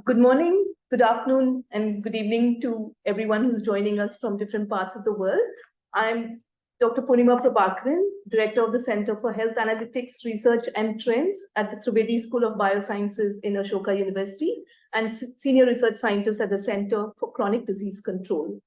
Good morning, good afternoon, and good evening to everyone who's joining us from different parts of the world. I'm Dr. Purnima Prabhakaran, Director of the Center for Health Analytics, Research and Trends at the Trivedi School of Biosciences in Ashoka University, and Senior Research Scientist at the Center for Chronic Disease Control.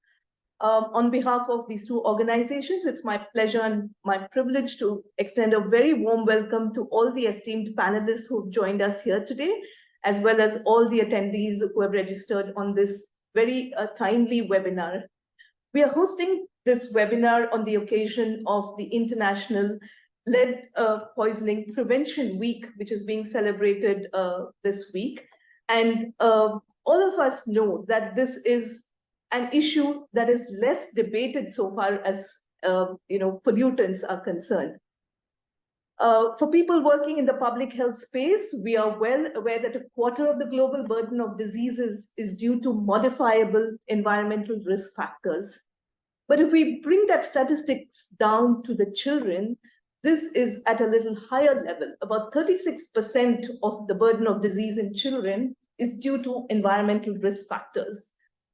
On behalf of these two organizations, it's my pleasure and my privilege to extend a very warm welcome to all the esteemed panelists who've joined us here today, as well as all the attendees who have registered on this very timely webinar. We are hosting this webinar on the occasion of the International Lead Poisoning Prevention Week, which is being celebrated this week. And all of us know that this is an issue that is less debated so far as pollutants are concerned. For people working in the public health space, we are well aware that a quarter of the global burden of diseases is due to modifiable environmental risk factors. But if we bring that statistics down to the children, this is at a little higher level. About 36% of the burden of disease in children is due to environmental risk factors.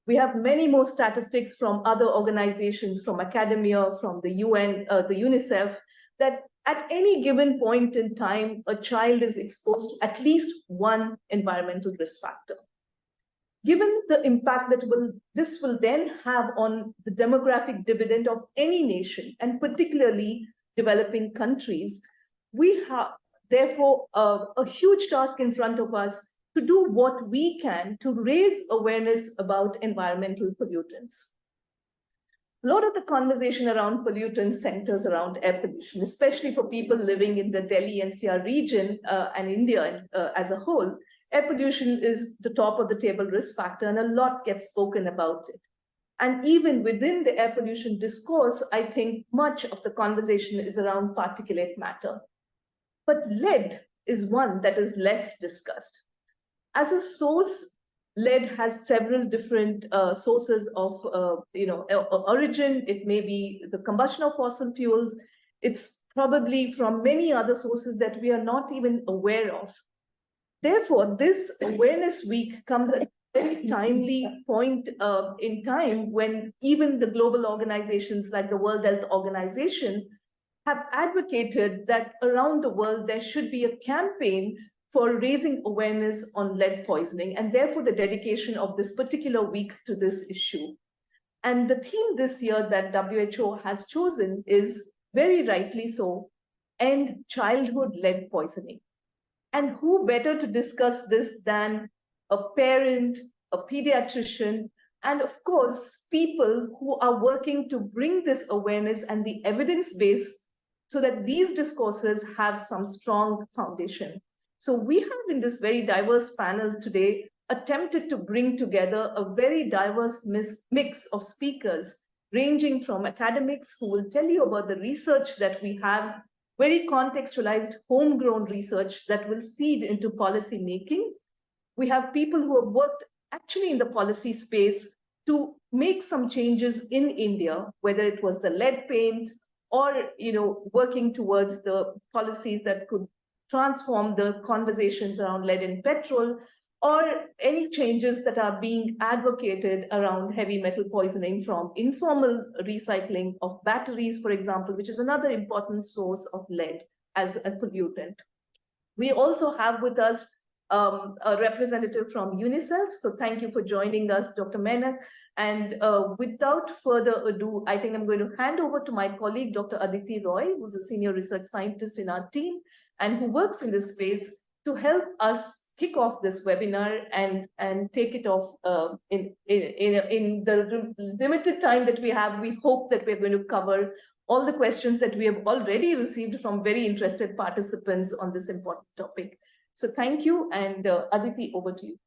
We have many more statistics from other organizations, from academia, from the UN, the UNICEF, that at any given point in time, a child is exposed to at least one environmental risk factor. Given the impact that this will then have on the demographic dividend of any nation, and particularly developing countries, we have therefore a huge task in front of us to do what we can to raise awareness about environmental pollutants. A lot of the conversation around pollutants centers around air pollution, especially for people living in the Delhi NCR region and India as a whole. Air pollution is the top of the table risk factor, and a lot gets spoken about it. And even within the air pollution discourse, I think much of the conversation is around particulate matter. But lead is one that is less discussed. As a source, lead has several different sources of origin. It may be the combustion of fossil fuels. It's probably from many other sources that we are not even aware of. Therefore, this Awareness Week comes at a very timely point in time when even the global organizations like the World Health Organization have advocated that around the world there should be a campaign for raising awareness on lead poisoning, and therefore the dedication of this particular week to this issue. And the theme this year that WHO has chosen is, very rightly so, End Childhood Lead Poisoning. And who better to discuss this than a parent, a pediatrician, and of course, people who are working to bring this awareness and the evidence base so that these discourses have some strong foundation. So we have in this very diverse panel today attempted to bring together a very diverse mix of speakers, ranging from academics who will tell you about the research that we have, very contextualized homegrown research that will feed into policy making. We have people who have worked actually in the policy space to make some changes in India, whether it was the lead paint or working towards the policies that could transform the conversations around lead in petrol, or any changes that are being advocated around heavy metal poisoning from informal recycling of batteries, for example, which is another important source of lead as a pollutant. We also have with us a representative from UNICEF. So thank you for joining us, Dr. Menak. And without further ado, I think I'm going to hand over to my colleague, Dr. Aditi Roy, who's a senior research scientist in our team and who works in this space to help us kick off this webinar and take it off in the limited time that we have. We hope that we're going to cover all the questions that we have already received from very interested participants on this important topic. So thank you, and Aditi, over to you.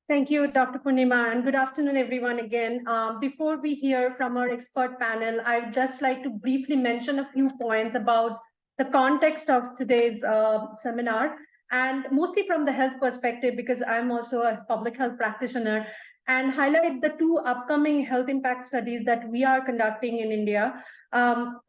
Thank you, Dr. Purnima, and good afternoon, everyone, again. Before we hear from our expert panel, I'd just like to briefly mention a few points about the context of today's seminar, and mostly from the health perspective, because I'm also a public health practitioner, and highlight the two upcoming health impact studies that we are conducting in India.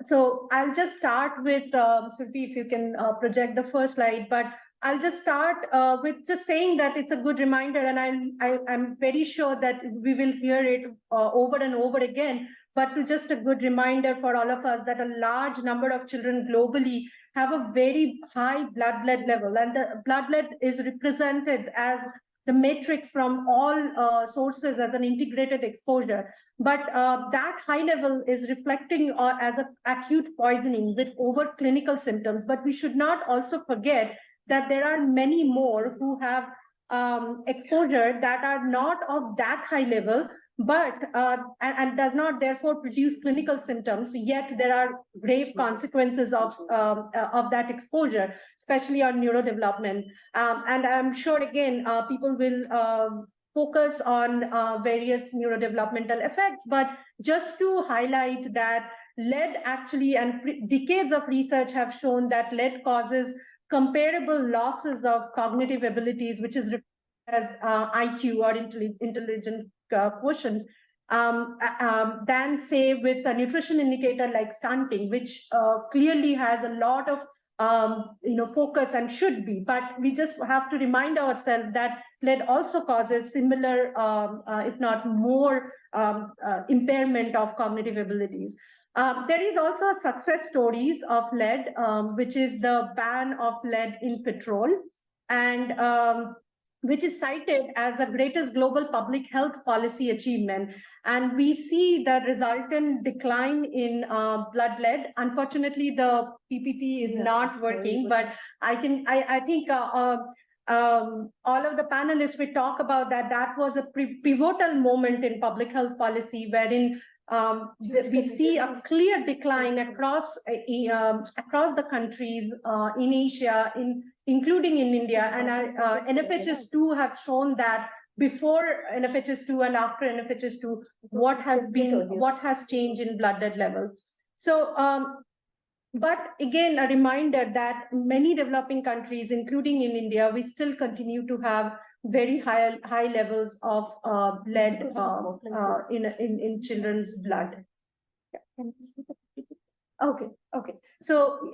So I'll just start with, Surfi, if you can project the first slide, but I'll just start with just saying that it's a good reminder, and I'm very sure that we will hear it over and over again, but it's just a good reminder for all of us that a large number of children globally have a very high blood lead level, and the blood lead is represented as the matrix from all sources as an integrated exposure. But that high level is reflecting as an acute poisoning with overt clinical symptoms. But we should not also forget that there are many more who have exposure that are not of that high level, but and does not therefore produce clinical symptoms, yet there are grave consequences of that exposure, especially on neurodevelopment. And I'm sure, again, people will focus on various neurodevelopmental effects, but just to highlight that lead actually, and decades of research have shown that lead causes comparable losses of cognitive abilities, which is as IQ or intelligent quotient, than say with a nutrition indicator like stunting, which clearly has a lot of focus and should be. But we just have to remind ourselves that lead also causes similar, if not more, impairment of cognitive abilities. There is also success stories of lead, which is the ban of lead in petrol, and which is cited as the greatest global public health policy achievement. And we see the resultant decline in blood lead. Unfortunately, the PPT is not working, but I think all of the panelists will talk about that. That was a pivotal moment in public health policy, wherein we see a clear decline across the countries in Asia, including in India, and NFHS2 have shown that before NFHS2 and after NFHS2, what has changed in blood lead level. So, but again, a reminder that many developing countries, including in India, we still continue to have very high levels of lead in children's blood. Okay. So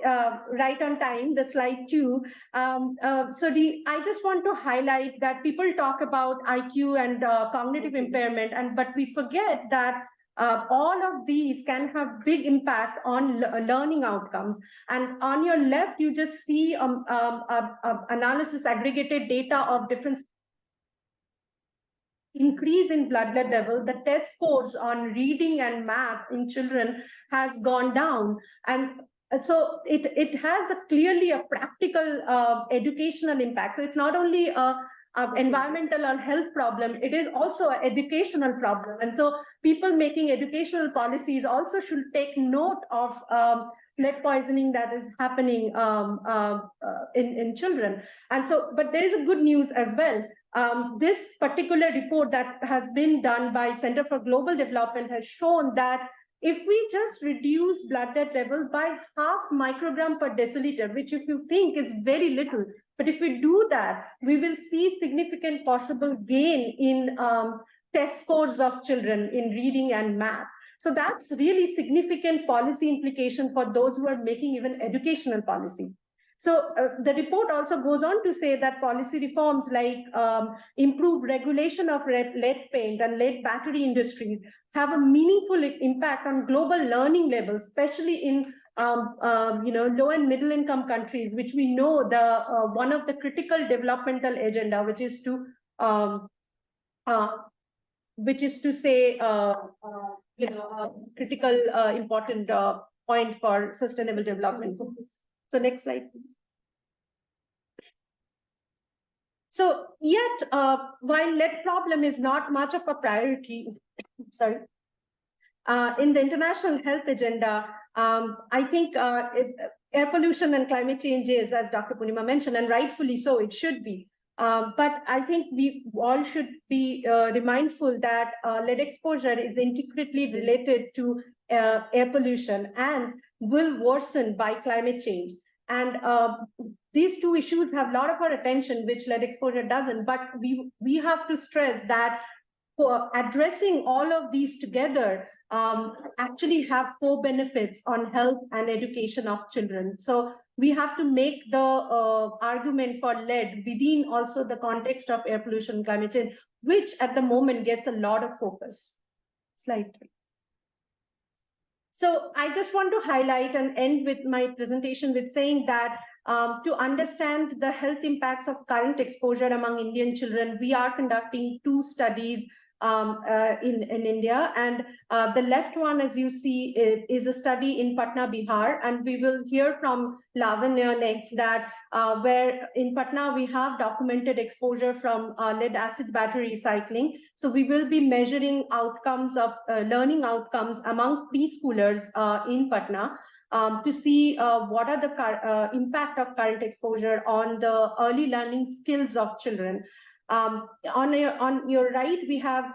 right on time, the slide 2. I just want to highlight that people talk about IQ and cognitive impairment, but we forget that all of these can have big impact on learning outcomes. And on your left, you just see analysis aggregated data of different increase in blood lead level. The test scores on reading and math in children has gone down, and so it has clearly a practical educational impact. So it's not only a environmental or health problem, it is also an educational problem. And so people making educational policies also should take note of lead poisoning that is happening in children. And so, but there is a good news as well. This particular report that has been done by Center for Global Development has shown that if we just reduce blood lead level by 0.5 microgram per deciliter, which if you think is very little, but if we do that, we will see significant possible gain in test scores of children in reading and math. So that's really significant policy implication for those who are making even educational policy. So the report also goes on to say that policy reforms like improved regulation of lead paint and lead battery industries have a meaningful impact on global learning levels, especially in low and middle income countries, which we know the one of the critical developmental agenda, which is to say critical important point for sustainable development. So next slide, please. So yet, while lead problem is not much of a priority, in the international health agenda, I think air pollution and climate change is, as Dr. Purnima mentioned, and rightfully so, it should be. But I think we all should be mindful that lead exposure is intricately related to air pollution and will worsen by climate change. And these two issues have a lot of our attention, which lead exposure doesn't. But we have to stress that for addressing all of these together actually have co-benefits on health and education of children. So we have to make the argument for lead within also the context of air pollution, climate change, which at the moment gets a lot of focus. Slide 3. So I just want to highlight and end with my presentation with saying that to understand the health impacts of current exposure among Indian children, we are conducting 2 studies in India. And the left one, as you see, is a study in Patna, Bihar. And we will hear from Lavanya next that where in Patna, we have documented exposure from lead acid battery recycling. So we will be measuring outcomes of learning outcomes among preschoolers in Patna to see what are the impact of current exposure on the early learning skills of children. On your right, we have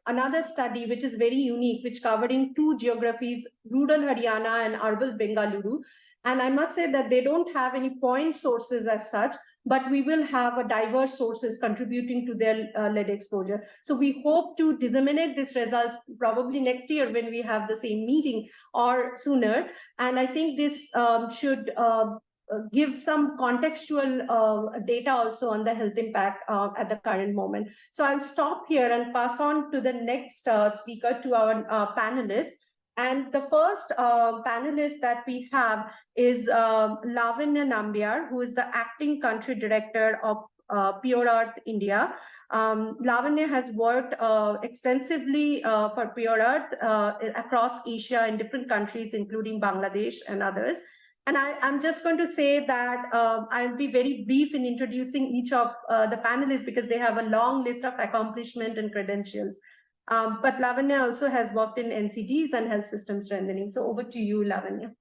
another study which is very unique, which covering 2 geographies, rural Haryana and urban Bengaluru. And I must say that they don't have any point sources as such, but we will have a diverse sources contributing to their lead exposure. So we hope to disseminate these results probably next year when we have the same meeting or sooner. And I think this should give some contextual data also on the health impact at the current moment. So I'll stop here and pass on to the next speaker, to our panelists. And the first panelist that we have is Lavanya Nambiar, who is the acting country director of Pure Earth India. Lavanya has worked extensively for Pure Earth across Asia in different countries, including Bangladesh and others. And I'm just going to say that I'll be very brief in introducing each of the panelists because they have a long list of accomplishment and credentials. But Lavanya also has worked in NCDs and health system strengthening. So over to you, Lavanya.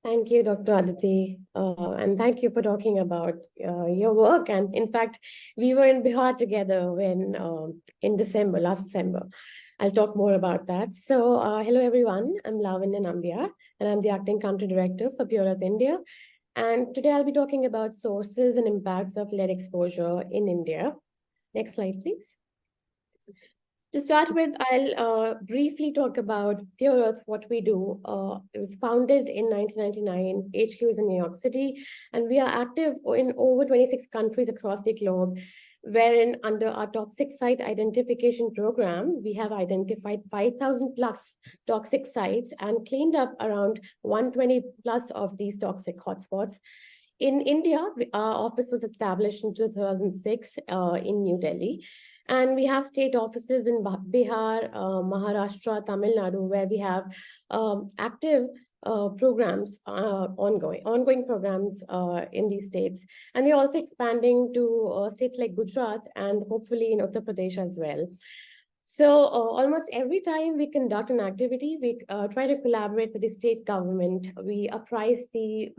Thank you, Dr. Aditi, and thank you for talking about your work. And in fact, we were in Bihar together when in December, last December. I'll talk more about that. So hello, everyone. I'm Lavanya Nambiar, and I'm the acting country director for Pure Earth India. And today I'll be talking about sources and impacts of lead exposure in India. Next slide, please. To start with, I'll briefly talk about Pure Earth, what we do. It was founded in 1999, HQ is in New York City, and we are active in over 26 countries across the globe, wherein under our toxic site identification program, we have identified 5,000 plus toxic sites and cleaned up around 120 plus of these toxic hotspots. In India, our office was established in 2006 in New Delhi. And we have state offices in Bihar, Maharashtra, Tamil Nadu, where we have active programs, ongoing programs in these states. And we're also expanding to states like Gujarat and hopefully in Uttar Pradesh as well. So almost every time we conduct an activity, we try to collaborate with the state government. We apprise the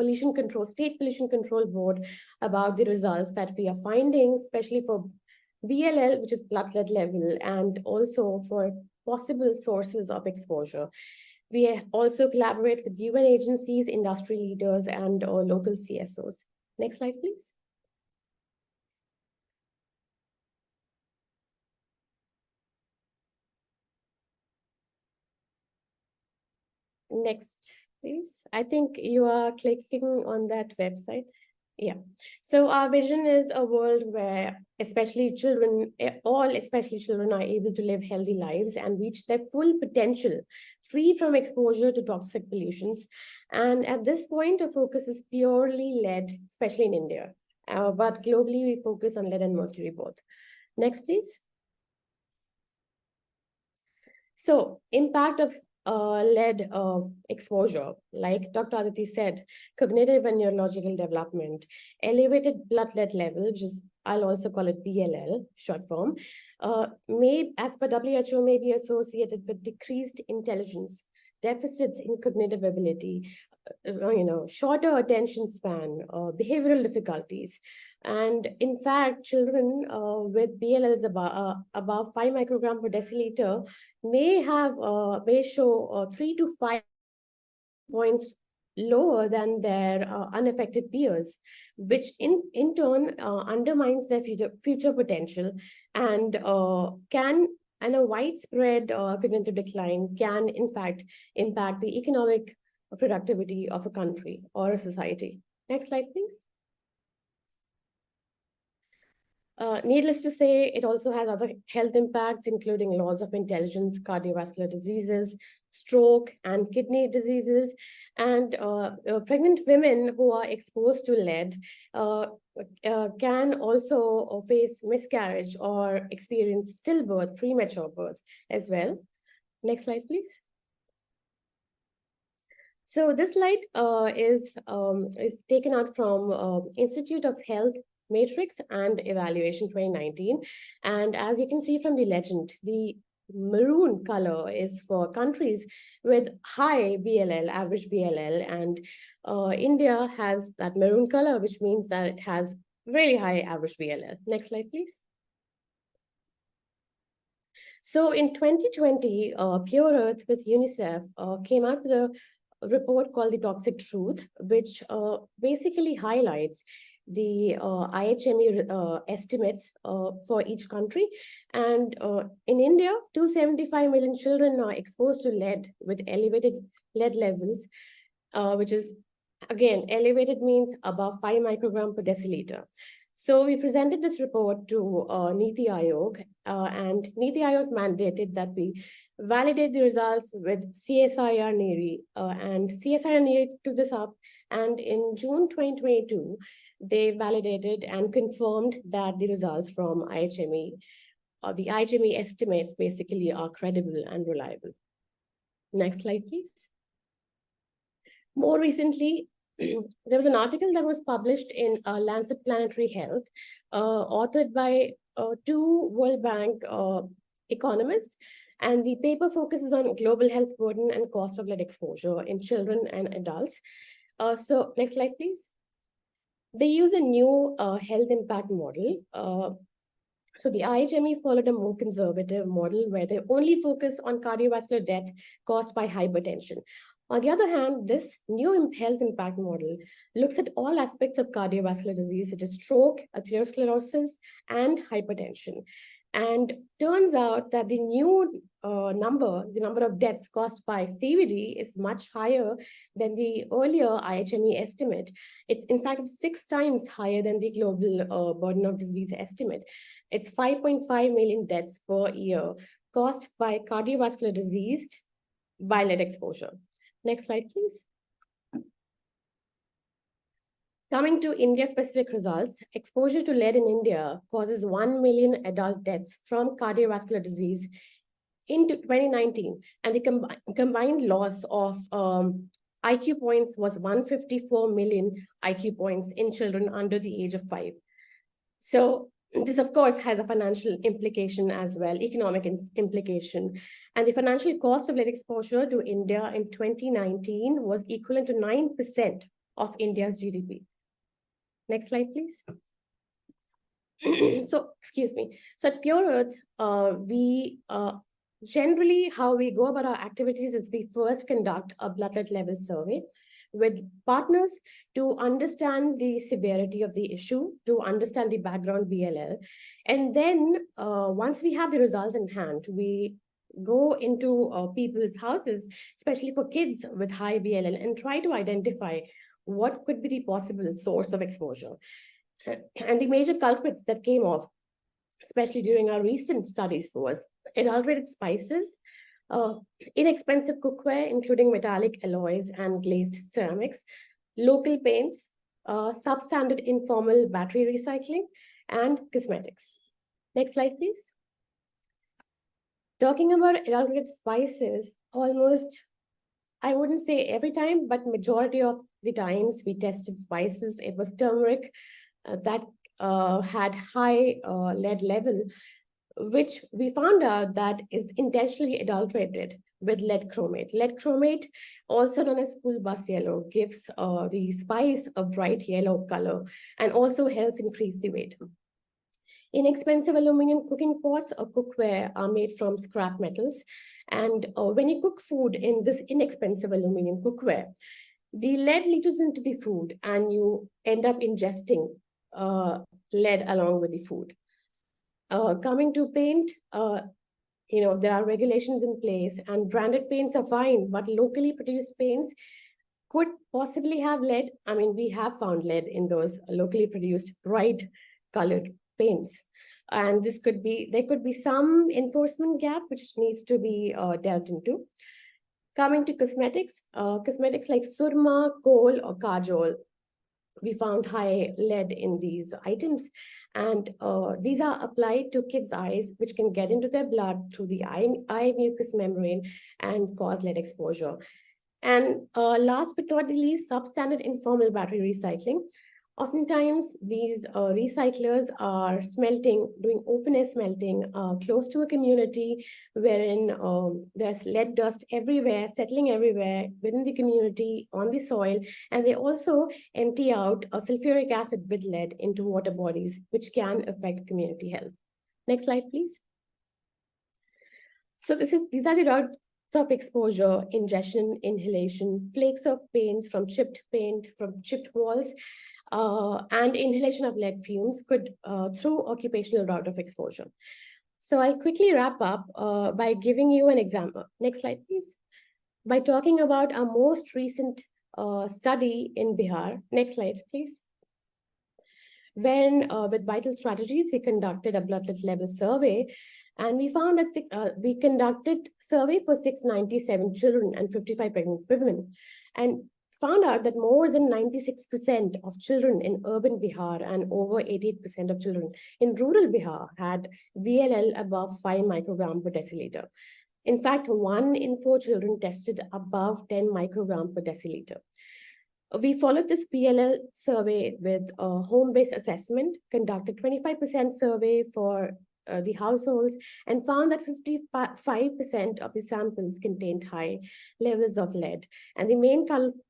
State Pollution Control Board about the results that we are finding, especially for BLL, which is blood lead level, and also for possible sources of exposure. We also collaborate with UN agencies, industry leaders, and local CSOs. Next slide, please. Next, please. I think you are clicking on that website. Yeah. So our vision is a world where especially children are able to live healthy lives and reach their full potential, free from exposure to toxic pollutions. And at this point, our focus is purely lead, especially in India. But globally, we focus on lead and mercury both. Next, please. So impact of lead exposure, like Dr. Aditi said, cognitive and neurological development, elevated blood lead level, which is, I'll also call it BLL, short form, may, as per WHO, may be associated with decreased intelligence, deficits in cognitive ability, shorter attention span, behavioral difficulties. And in fact, children with BLLs above 5 microgram per deciliter may show 3 to 5 points lower than their unaffected peers, which in turn undermines their future potential and can And a widespread cognitive decline can, in fact, impact the economic productivity of a country or a society. Next slide, please. Needless to say, it also has other health impacts, including loss of intelligence, cardiovascular diseases, stroke, and kidney diseases. And pregnant women who are exposed to lead can also face miscarriage or experience stillbirth, premature birth as well. Next slide, please. So this slide is taken out from Institute of Health Matrix and Evaluation 2019. And as you can see from the legend, the maroon color is for countries with high BLL, average BLL, and India has that maroon color, which means that it has really high average BLL. Next slide, please. So in 2020, Pure Earth with UNICEF came out with a report called The Toxic Truth, which basically highlights the IHME estimates for each country. And in India, 275 million children are exposed to lead with elevated lead levels, which is, again, elevated means above 5 microgram per deciliter. So we presented this report to Niti Aayog, and Niti Aayog mandated that we validate the results with CSIR-NERI, and CSIR-NERI took this up, and in June 2022, they validated and confirmed that the results from IHME, the IHME estimates basically are credible and reliable. Next slide, please. More recently, there was an article that was published in Lancet Planetary Health, authored by 2 World Bank economists, and the paper focuses on global health burden and cost of lead exposure in children and adults. So next slide, please. They use a new health impact model. So the IHME followed a more conservative model where they only focus on cardiovascular death caused by hypertension. On the other hand, this new health impact model looks at all aspects of cardiovascular disease, such as stroke, atherosclerosis, and hypertension. And turns out that the new number of deaths caused by CVD is much higher than the earlier IHME estimate. It's in fact 6 times higher than the global burden of disease estimate. It's 5.5 million deaths per year caused by cardiovascular disease by lead exposure. Next slide, please. Coming to India-specific results, exposure to lead in India causes 1 million adult deaths from cardiovascular disease in 2019, and the combined loss of IQ points was 154 million IQ points in children under the age of 5. So this, of course, has a financial implication as well, economic implication. And the financial cost of lead exposure to India in 2019 was equivalent to 9% of India's GDP. Next slide, please. So, excuse me. So at Pure Earth, we generally, how we go about our activities is we first conduct a blood level survey with partners to understand the severity of the issue, to understand the background BLL. And then once we have the results in hand, we go into people's houses, especially for kids with high BLL, and try to identify what could be the possible source of exposure. And the major culprits that came off, especially during our recent studies, was adulterated spices, inexpensive cookware, including metallic alloys and glazed ceramics, local paints, substandard informal battery recycling, and cosmetics. Next slide, please. Talking about adulterated spices, almost, I wouldn't say every time, but majority of the times we tested spices, it was turmeric that had high lead level, which we found out that is intentionally adulterated with lead chromate. Lead chromate, also known as school bus yellow, gives the spice a bright yellow color and also helps increase the weight. Inexpensive aluminum cooking pots or cookware are made from scrap metals. And when you cook food in this inexpensive aluminum cookware, the lead leaches into the food and you end up ingesting lead along with the food. Coming to paint, there are regulations in place and branded paints are fine, but locally produced paints could possibly have lead. I mean, we have found lead in those locally produced bright colored paints. And there could be some enforcement gap which needs to be dealt into. Coming to cosmetics like surma, kohl, or kajol, we found high lead in these items. And these are applied to kids' eyes, which can get into their blood through the eye mucous membrane and cause lead exposure. And last but not the least, substandard informal battery recycling. Oftentimes, these recyclers are doing open-air smelting close to a community wherein there's lead dust everywhere, settling everywhere within the community, on the soil, and they also empty out a sulfuric acid with lead into water bodies, which can affect community health. Next slide, please. So these are the routes of exposure: ingestion, inhalation, flakes of paints from chipped paint, from chipped walls, and inhalation of lead fumes through occupational route of exposure. So I'll quickly wrap up by giving you an example. Next slide, please. By talking about our most recent study in Bihar. Next slide, please. When with Vital Strategies, we conducted a bloodlet level survey, and we found that we conducted survey for 697 children and 55 pregnant women, and found out that more than 96% of children in urban Bihar and over 88% of children in rural Bihar had VLL above 5 microgram per deciliter. In fact, 1 in 4 children tested above 10 microgram per deciliter. We followed this PLL survey with a home-based assessment, conducted 25% survey for the households, and found that 55% of the samples contained high levels of lead. And the main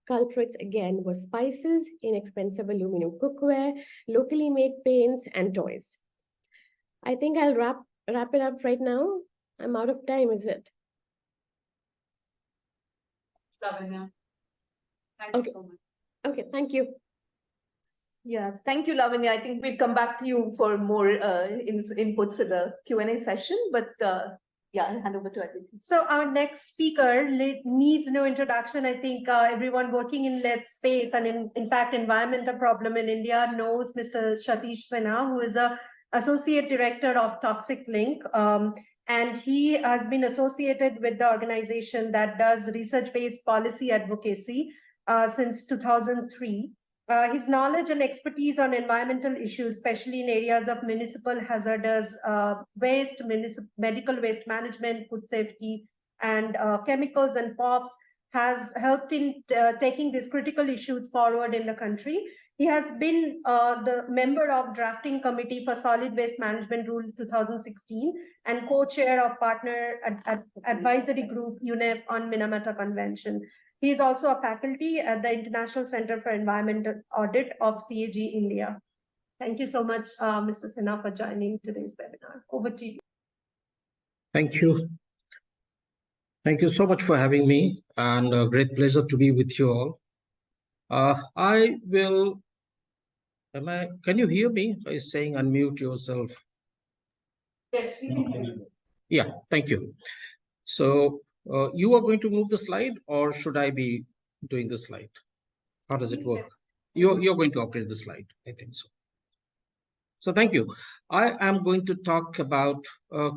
culprits, again, were spices, inexpensive aluminum cookware, locally made paints, and toys. I think I'll wrap it up right now. I'm out of time, is it? Lavanya, thank you so much. Okay, thank you. Yeah, thank you, Lavanya. I think we'll come back to you for more inputs in the Q&A session, but yeah, I'll hand over to Aditi. So our next speaker needs no introduction. I think everyone working in lead space and in fact, environmental problem in India knows Mr. Satish Sinha, who is a Associate Director of Toxic Link. And he has been associated with the organization that does research-based policy advocacy since 2003. His knowledge and expertise on environmental issues, especially in areas of municipal hazardous waste, medical waste management, food safety, and chemicals and POPs, has helped in taking these critical issues forward in the country. He has been the member of drafting committee for solid waste management rule 2016 and co-chair of partner advisory group UNEP on Minamata Convention. He is also a faculty at the International Center for Environmental Audit of CAG India. Thank you so much, Mr. Sinha, for joining today's webinar. Over to you. Thank you. Thank you so much for having me, and a great pleasure to be with you all. Can you hear me? By saying unmute yourself. Yes, we can hear you. Yeah, thank you. So you are going to move the slide, or should I be doing the slide? How does it work? You're going to operate the slide. I think so. So thank you. I am going to talk about,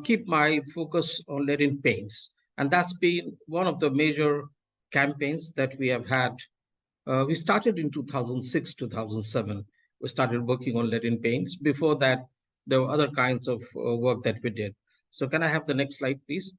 keep my focus on lead in paints. And that's been one of the major campaigns that we have had. We started in 2006, 2007. We started working on lead in paints. Before that, there were other kinds of work that we did. So can I have the next slide, please?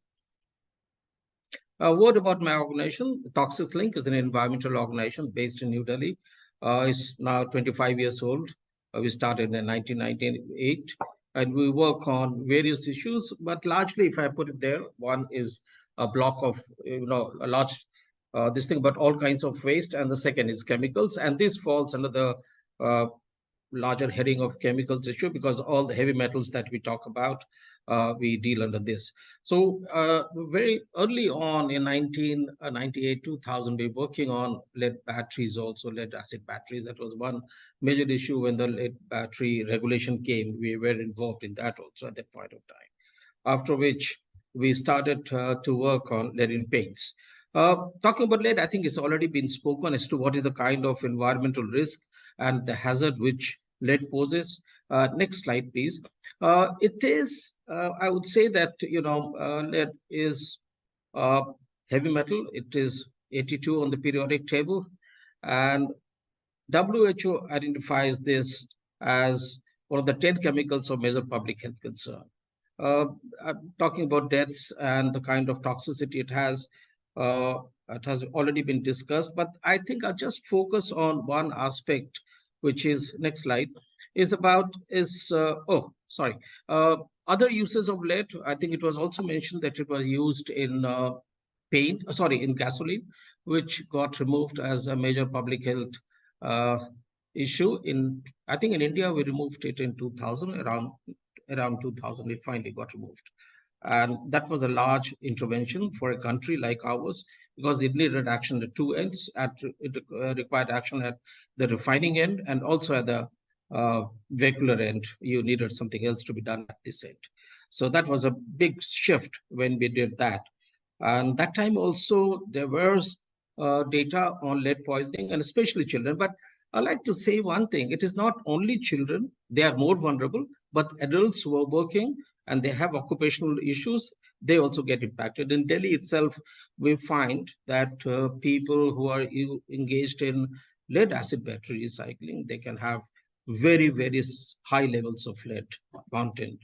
A word about my organization. Toxic Link is an environmental organization based in New Delhi. It's now 25 years old. We started in 1998, and we work on various issues, but largely, if I put it there, one is a block of, a large, this thing about all kinds of waste, and the second is chemicals, and this falls under the larger heading of chemicals issue, because all the heavy metals that we talk about, we deal under this. So very early on in 1998, 2000, we were working on lead batteries, also lead acid batteries. That was one major issue when the lead battery regulation came. We were involved in that also at that point of time. After which, we started to work on lead in paints. Talking about lead, I think it's already been spoken as to what is the kind of environmental risk and the hazard which lead poses. Next slide, please. It is, I would say that, lead is heavy metal. It is 82 on the periodic table. And WHO identifies this as one of the 10 chemicals of major public health concern. I'm talking about deaths and the kind of toxicity it has already been discussed, but I think I'll just focus on one aspect, which is, next slide, other uses of lead. I think it was also mentioned that it was used in in gasoline, which got removed as a major public health issue. I think in India, we removed it in 2000, around 2000, it finally got removed. And that was a large intervention for a country like ours, because it needed action at two ends. It required action at the refining end and also at the vehicular end. You needed something else to be done at this end. So that was a big shift when we did that. And that time also there was data on lead poisoning, and especially children. But I like to say one thing: it is not only children; they are more vulnerable. But adults who are working and they have occupational issues, they also get impacted. In Delhi itself, we find that people who are engaged in lead acid battery recycling, they can have very, very high levels of lead content.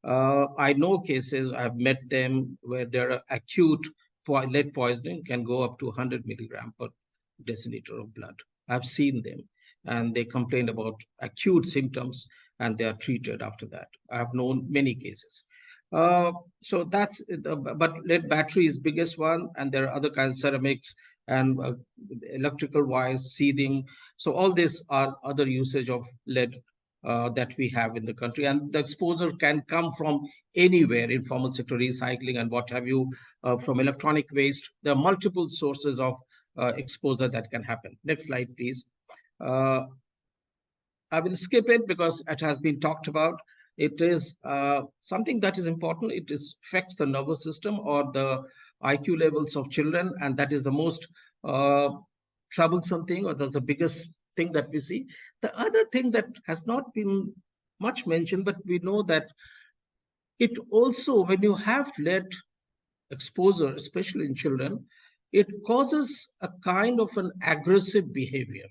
I know cases, I've met them, where their acute lead poisoning can go up to 100 milligram per deciliter of blood. I've seen them, and they complain about acute symptoms, and they are treated after that. I've known many cases. So that's, but lead battery is biggest one, and there are other kinds of ceramics and electrical wires, seething. So all these are other usage of lead that we have in the country, and the exposure can come from anywhere, informal sector recycling and what have you, from electronic waste. There are multiple sources of exposure that can happen. Next slide, please. I will skip it because it has been talked about. It is something that is important. It affects the nervous system or the IQ levels of children, and that is the most troublesome thing, or that's the biggest thing that we see. The other thing that has not been much mentioned, but we know that it also, when you have lead exposure, especially in children, it causes a kind of an aggressive behavior.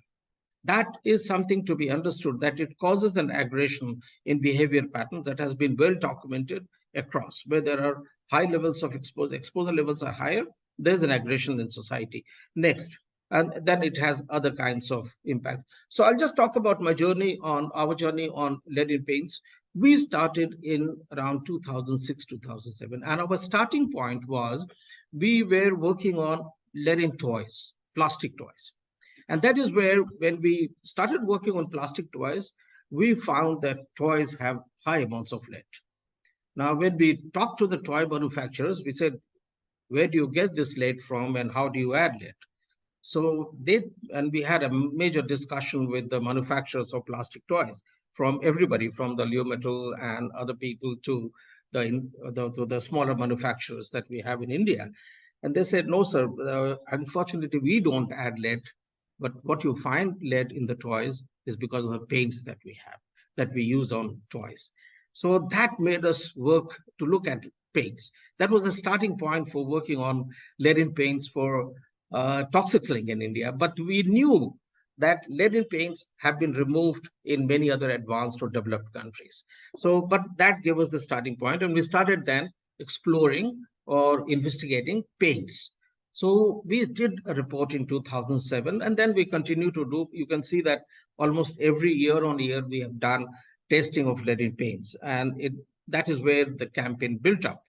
That is something to be understood, that it causes an aggression in behavior patterns that has been well documented across. Where there are high levels of exposure levels are higher, there's an aggression in society. Next. And then it has other kinds of impacts. So I'll just talk about our journey on lead in paints. We started in around 2006, 2007. And our starting point was, we were working on lead in toys, plastic toys. And that is where, when we started working on plastic toys, we found that toys have high amounts of lead. Now, when we talked to the toy manufacturers, we said, where do you get this lead from and how do you add lead? So we had a major discussion with the manufacturers of plastic toys, from everybody, from the Leo Metal and other people to the smaller manufacturers that we have in India. And they said, no, sir, unfortunately, we don't add lead. But what you find lead in the toys is because of the paints that we have, that we use on toys. So that made us work to look at paints. That was the starting point for working on lead in paints for toxic sling in India. But we knew that lead in paints have been removed in many other advanced or developed countries. So, but that gave us the starting point, and we started then exploring or investigating paints. So we did a report in 2007, and then we continue to do. You can see that almost every year on year we have done testing of lead in paints, and that is where the campaign built up.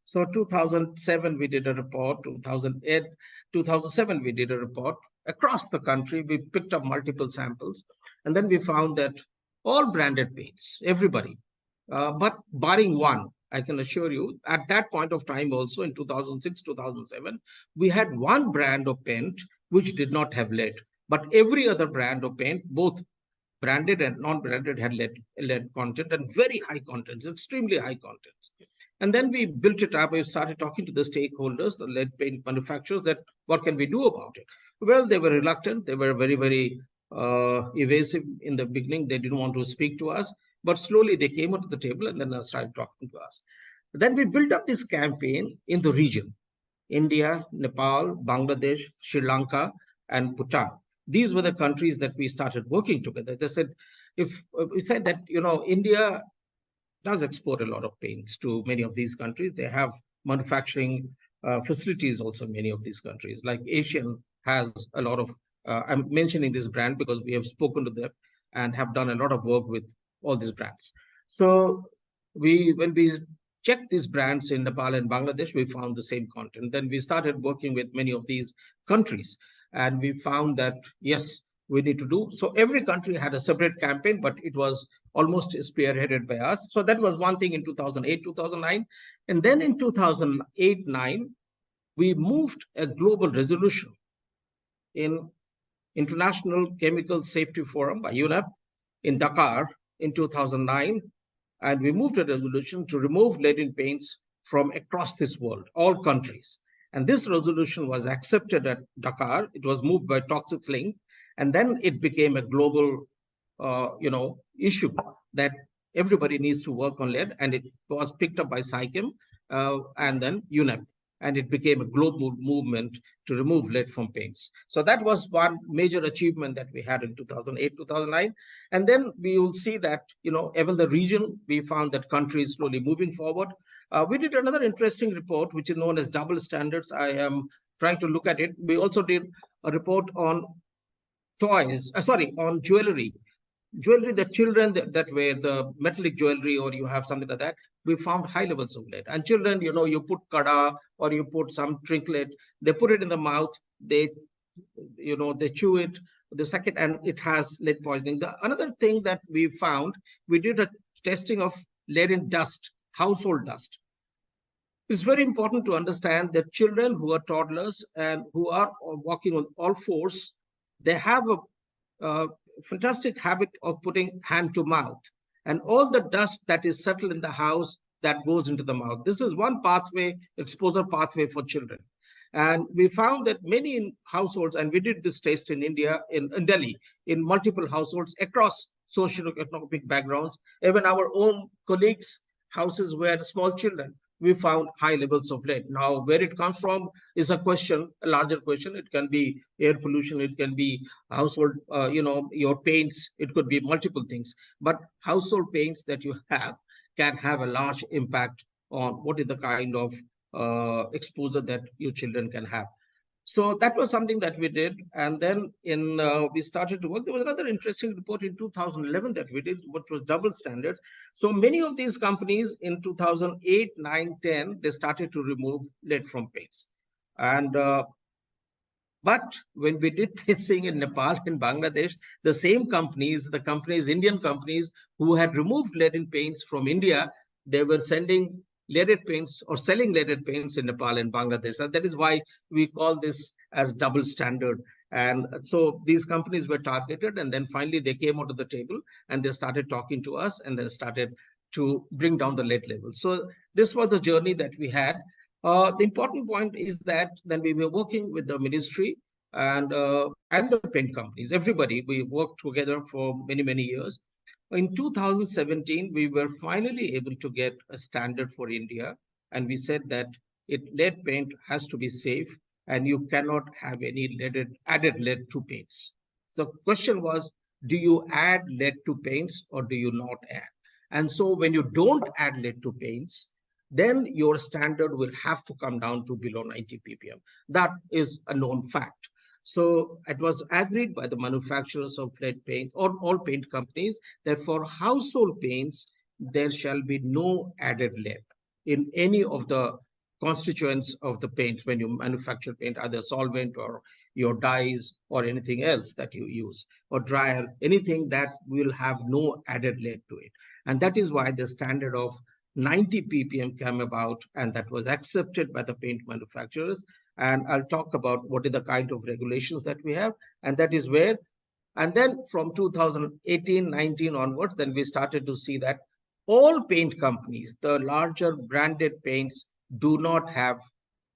So 2007 we did a report. 2007 we did a report across the country. We picked up multiple samples, and then we found that all branded paints, everybody, but barring one. I can assure you, at that point of time also, in 2006, 2007, we had one brand of paint which did not have lead. But every other brand of paint, both branded and non-branded, had lead content, and very high contents, extremely high contents. And then we built it up. We started talking to the stakeholders, the lead paint manufacturers, that what can we do about it? Well, they were reluctant. They were very, very evasive in the beginning. They didn't want to speak to us. But slowly they came onto the table and then started talking to us. Then we built up this campaign in the region: India, Nepal, Bangladesh, Sri Lanka, and Bhutan. These were the countries that we started working together. They said, if we said that, India does export a lot of paints to many of these countries. They have manufacturing facilities also in many of these countries. Like Asian has a lot of, I'm mentioning this brand because we have spoken to them and have done a lot of work with all these brands. So when we checked these brands in Nepal and Bangladesh, we found the same content. Then we started working with many of these countries, and we found that, yes, we need to do. So every country had a separate campaign, but it was almost spearheaded by us. So that was one thing in 2008, 2009. And then in 2008-9, we moved a global resolution in International Chemical Safety Forum by UNEP in Dakar in 2009. And we moved a resolution to remove lead in paints from across this world, all countries. And this resolution was accepted at Dakar. It was moved by Toxics Link. And then it became a global issue that everybody needs to work on lead, and it was picked up by SciChem and then UNEP, and it became a global movement to remove lead from paints. So that was one major achievement that we had in 2008, 2009. And then we will see that, even the region, we found that countries slowly moving forward. We did another interesting report, which is known as double standards. I am trying to look at it. We also did a report on on jewelry, the children that wear the metallic jewelry, or you have something like that, we found high levels of lead. And children, you put kada or you put some trinket, they put it in the mouth, they chew it, and it has lead poisoning. Another thing that we found, we did a testing of lead in dust, household dust. It's very important to understand that children who are toddlers and who are walking on all fours, they have a fantastic habit of putting hand to mouth, and all the dust that is settled in the house, that goes into the mouth. This is one pathway, exposure pathway for children. And we found that many households, and we did this test in India, in Delhi, in multiple households across socio-economic backgrounds, even our own colleagues' houses where small children, we found high levels of lead. Now, where it comes from is a larger question. It can be air pollution, it can be household, your paints, it could be multiple things. But household paints that you have can have a large impact on what is the kind of exposure that your children can have. So that was something that we did. And then we started to work. There was another interesting report in 2011 that we did, which was double standards. So many of these companies in 2008, 9, 10, they started to remove lead from paints. And but when we did testing in Nepal and Bangladesh, the same companies, Indian companies who had removed lead in paints from India, they were sending leaded paints or selling leaded paints in Nepal and Bangladesh. And that is why we call this as double standard. And so these companies were targeted, and then finally they came onto the table and they started talking to us, and then started to bring down the lead levels. So this was the journey that we had. The important point is that then we were working with the ministry and the paint companies, everybody. We worked together for many, many years. In 2017, we were finally able to get a standard for India, and we said that lead paint has to be safe, and you cannot have any added lead to paints. The question was, do you add lead to paints or do you not add? And so when you don't add lead to paints, then your standard will have to come down to below 90 ppm. That is a known fact. So it was agreed by the manufacturers of lead paint, or all paint companies, that for household paints, there shall be no added lead in any of the constituents of the paint when you manufacture paint, either solvent or your dyes or anything else that you use, or dryer, anything that will have no added lead to it. And that is why the standard of 90 ppm came about, and that was accepted by the paint manufacturers. And I'll talk about what are the kind of regulations that we have. And that is where, and then from 2018, 19 onwards, then we started to see that All paint companies, the larger branded paints, do not have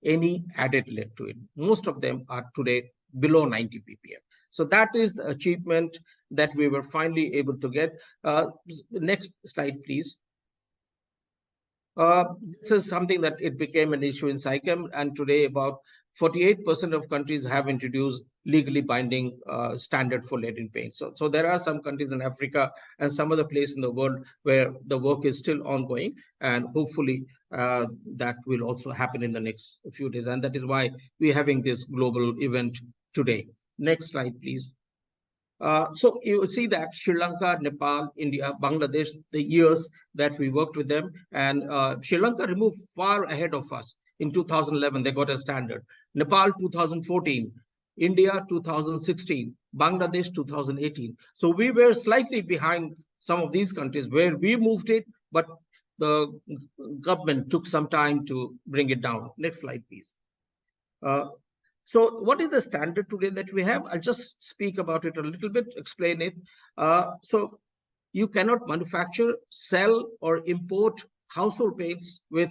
any added lead to it. Most of them are today below 90 ppm. So that is the achievement that we were finally able to get. Next slide, please. This is something that it became an issue in SciChem, and today about 48% of countries have introduced legally binding standard for lead in paint. So there are some countries in Africa and some other place in the world where the work is still ongoing, and hopefully that will also happen in the next few days. And that is why we're having this global event today. Next slide, please. So you see that Sri Lanka, Nepal, India, Bangladesh, the years that we worked with them, and Sri Lanka removed far ahead of us. In 2011, they got a standard. Nepal, 2014, India, 2016, Bangladesh, 2018. So we were slightly behind some of these countries where we moved it, but the government took some time to bring it down. Next slide, please. So what is the standard today that we have? I'll just speak about it a little bit, explain it. So you cannot manufacture, sell, or import household paints with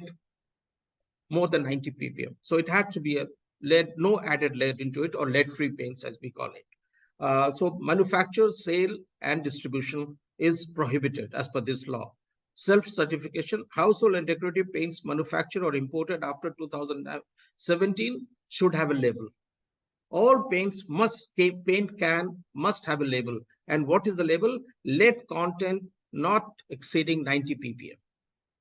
more than 90 ppm. So it had to be a lead, no added lead into it, or lead-free paints as we call it. So manufacture, sale, and distribution is prohibited as per this law. Self-certification, household and decorative paints manufactured or imported after 2017 should have a label. All paints paint can must have a label. And what is the label? Lead content not exceeding 90 ppm.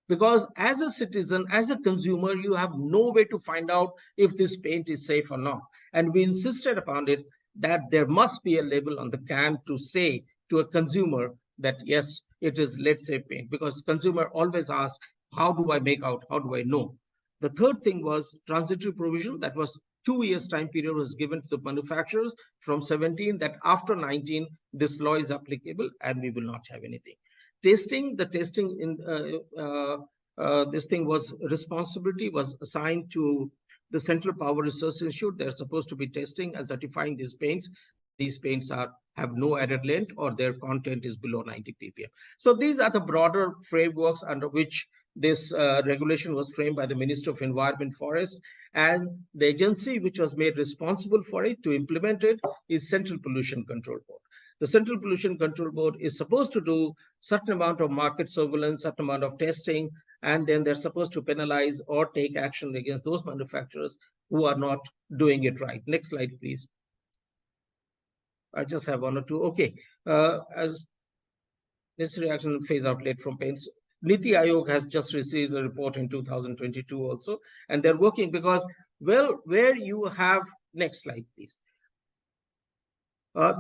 Because as a citizen, as a consumer, you have no way to find out if this paint is safe or not. And we insisted upon it that there must be a label on the can to say to a consumer that yes, it is lead safe paint, because consumer always asks, how do I make out? How do I know? The third thing was transitory provision. That was 2 years time period was given to the manufacturers from 17, that after 19, this law is applicable and we will not have anything. Testing, the testing in this thing was responsibility was assigned to the Central Power Research Institute. They're supposed to be testing and certifying these paints. These paints have no added lead or their content is below 90 ppm. So these are the broader frameworks under which this regulation was framed by the Minister of Environment, Forest, and the agency which was made responsible for it to implement it is Central Pollution Control Board. The Central Pollution Control Board is supposed to do certain amount of market surveillance, certain amount of testing, and then they're supposed to penalize or take action against those manufacturers who are not doing it right. Next slide, please. I just have one or two. Okay, as necessary action phase out lead from paints. Niti Aayog has just received a report in 2022 also, and they're working because, well, where you have, next slide, please.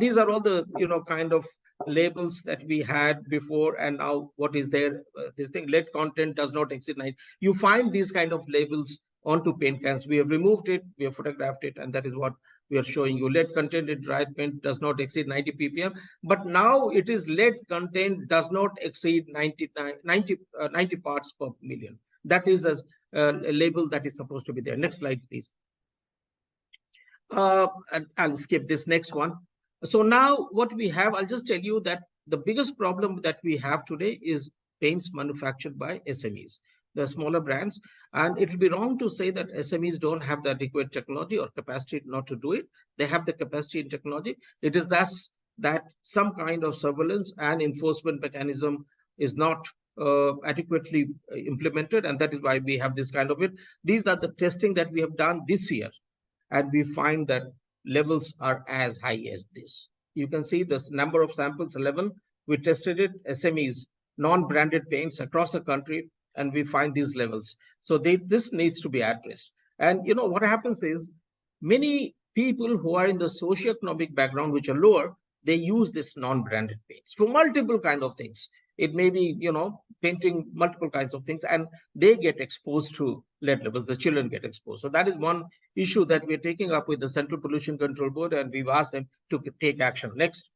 These are all the, kind of labels that we had before, and now what is there? This thing, lead content does not exceed 90. You find these kind of labels onto paint cans. We have removed it, we have photographed it, and that is what we are showing you. Lead content in dry paint does not exceed 90 ppm, but now it is lead content does not exceed 90 parts per million. That is a label that is supposed to be there. Next slide, please. And I'll skip this next one. So now what we have, I'll just tell you that the biggest problem that we have today is paints manufactured by SMEs, the smaller brands. And it will be wrong to say that SMEs don't have the adequate technology or capacity not to do it. They have the capacity and technology. It is thus that some kind of surveillance and enforcement mechanism is not adequately implemented. And that is why we have this kind of it. These are the testing that we have done this year. And we find that levels are as high as this. You can see this number of samples, 11. We tested it, SMEs, non-branded paints across the country, and we find these levels. So this needs to be addressed. And what happens is many people who are in the socioeconomic background, which are lower, they use this non-branded paints for multiple kind of things. It may be, painting multiple kinds of things, and they get exposed to lead levels. The children get exposed. So that is one issue that we're taking up with the Central Pollution Control Board, and we've asked them to take action. Next.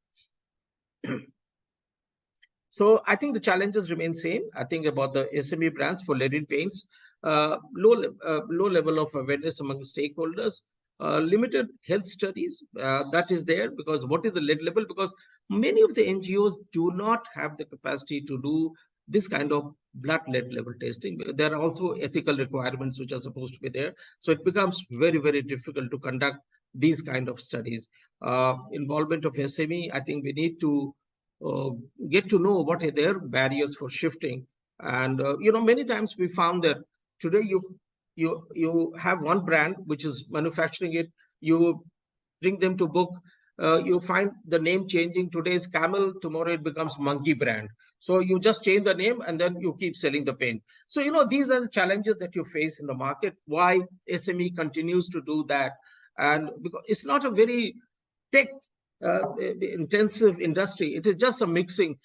So I think the challenges remain same. I think about the SME brands for lead in paints, low level of awareness among stakeholders, limited health studies, that is there, because what is the lead level? Because many of the NGOs do not have the capacity to do this kind of blood lead level testing. There are also ethical requirements which are supposed to be there. So it becomes very, very difficult to conduct these kind of studies. Involvement of SME, I think we need to get to know what are their barriers for shifting. And many times we found that today you have one brand which is manufacturing it, you bring them to book, you find the name changing. Today is Camel, tomorrow it becomes Monkey brand. So you just change the name and then you keep selling the paint. So these are the challenges that you face in the market. Why SME continues to do that? And because it's not a very tech intensive industry, it is just a mixing,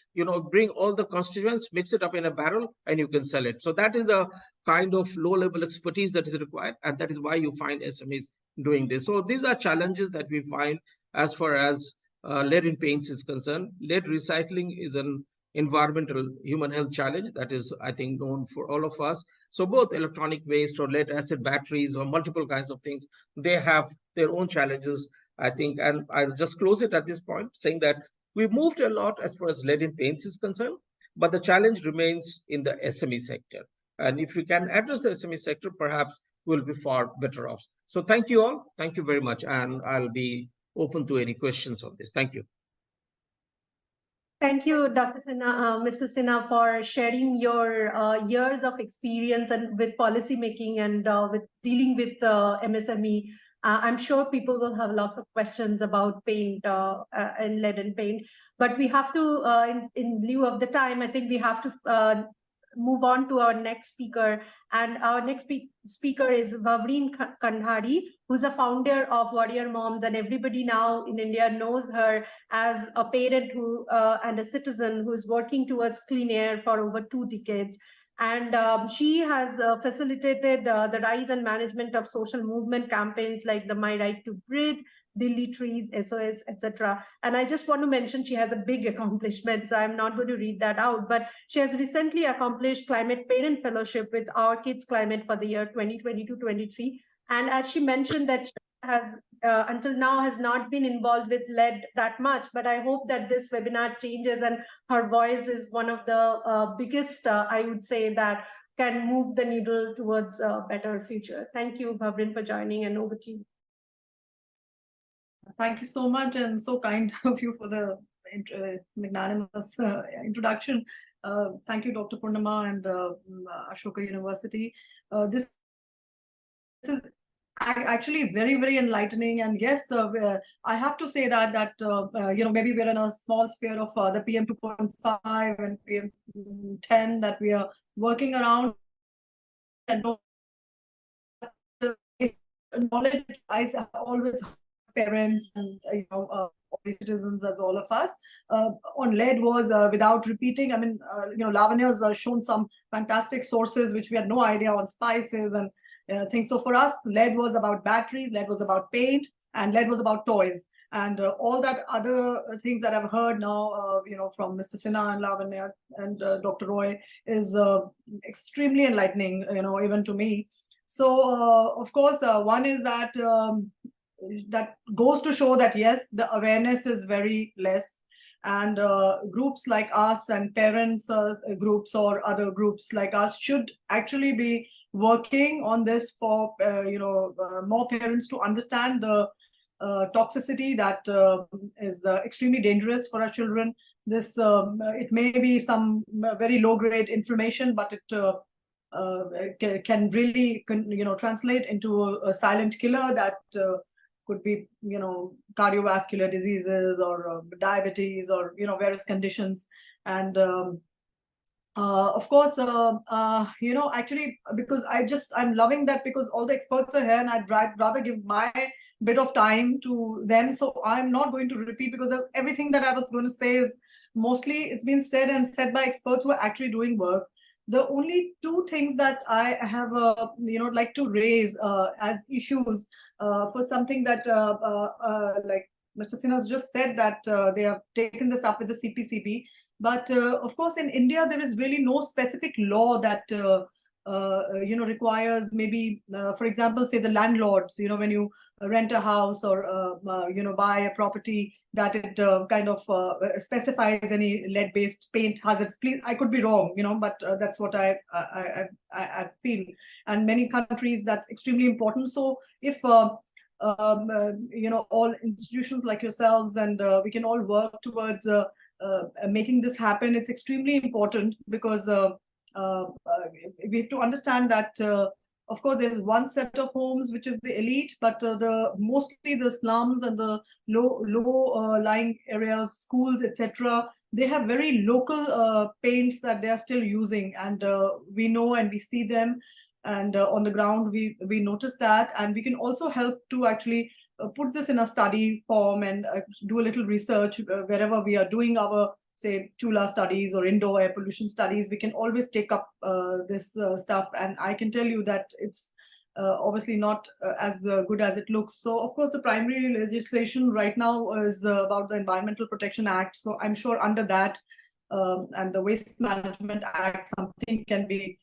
bring all the constituents, mix it up in a barrel and you can sell it. So that is the kind of low level expertise that is required, and that is why you find SMEs doing this. So these are challenges that we find as far as lead in paints is concerned. Lead recycling is an environmental human health challenge that is, I think, known for all of us. So both electronic waste or lead acid batteries or multiple kinds of things, they have their own challenges, I think. And I'll just close it at this point saying that we've moved a lot as far as lead in paints is concerned, but the challenge remains in the SME sector. And if we can address the SME sector, perhaps we'll be far better off. So thank you all. Thank you very much. And I'll be open to any questions on this. Thank you. Thank you, Dr. Sinha, Mr. Sinha, for sharing your years of experience and with policy making and with dealing with MSME. I'm sure people will have lots of questions about paint and lead and paint, but we have to, in lieu of the time, I think we have to move on to our next speaker. And our next speaker is Vavreen Kandhari, who's a founder of Warrior Moms, and everybody now in India knows her as a parent who and a citizen who's working towards clean air for over 2 decades. And she has facilitated the rise and management of social movement campaigns like the My Right to Breathe, Delhi Trees, SOS, etc. And I just want to mention she has a big accomplishment, so I'm not going to read that out, but she has recently accomplished Climate Parent Fellowship with Our Kids Climate for the year 2022-23. And as she mentioned that she has until now has not been involved with lead that much, but I hope that this webinar changes and her voice is one of the biggest, I would say, that can move the needle towards a better future. Thank you, Vavreen, for joining, and over to you. Thank you so much, and so kind of you for the magnanimous introduction. Thank you, Dr. Purnima and Ashoka University. This is actually very, very enlightening. And yes, I have to say that maybe we're in a small sphere of the PM 2.5 and PM 10 that we are working around. And knowledge, I always parents and citizens as all of us on lead was without repeating. I mean, Lavanya has shown some fantastic sources which we had no idea on spices and things. So for us, lead was about batteries, lead was about paint, and lead was about toys. And all that other things that I've heard now, from Mr. Sinha and Lavanya and Dr. Roy is extremely enlightening, even to me. So of course, one is that that goes to show that yes, the awareness is very less, and groups like us and parents groups or other groups like us should actually be working on this for more parents to understand the toxicity that is extremely dangerous for our children. This it may be some very low grade inflammation, but it can really translate into a silent killer that could be cardiovascular diseases or diabetes or various conditions. And of course, actually, because I'm loving that, because all the experts are here and I'd rather give my bit of time to them. So I'm not going to repeat, because everything that I was going to say is mostly it's been said and said by experts who are actually doing work. The only 2 things that I have, like to raise as issues for something that, like Mr. Sinha has just said, that they have taken this up with the CPCB. But of course, in India, there is really no specific law that requires maybe, for example, say the landlords. When you rent a house or buy a property, that it kind of specifies any lead-based paint hazards. Please, I could be wrong, but that's what I feel. And many countries, that's extremely important. So if all institutions like yourselves and we can all work towards making this happen, it's extremely important, because we have to understand that of course there's one set of homes which is the elite, but mostly the slums and the low lying areas, schools, etc., they have very local paints that they are still using, and we know and we see them, and on the ground we notice that, and we can also help to actually put this in a study form and do a little research wherever we are doing our, say, Chula studies or indoor air pollution studies. We can always take up this stuff, and I can tell you that it's obviously not as good as it looks. So of course the primary legislation right now is about the Environmental Protection Act, so I'm sure under that and the Waste Management Act something can be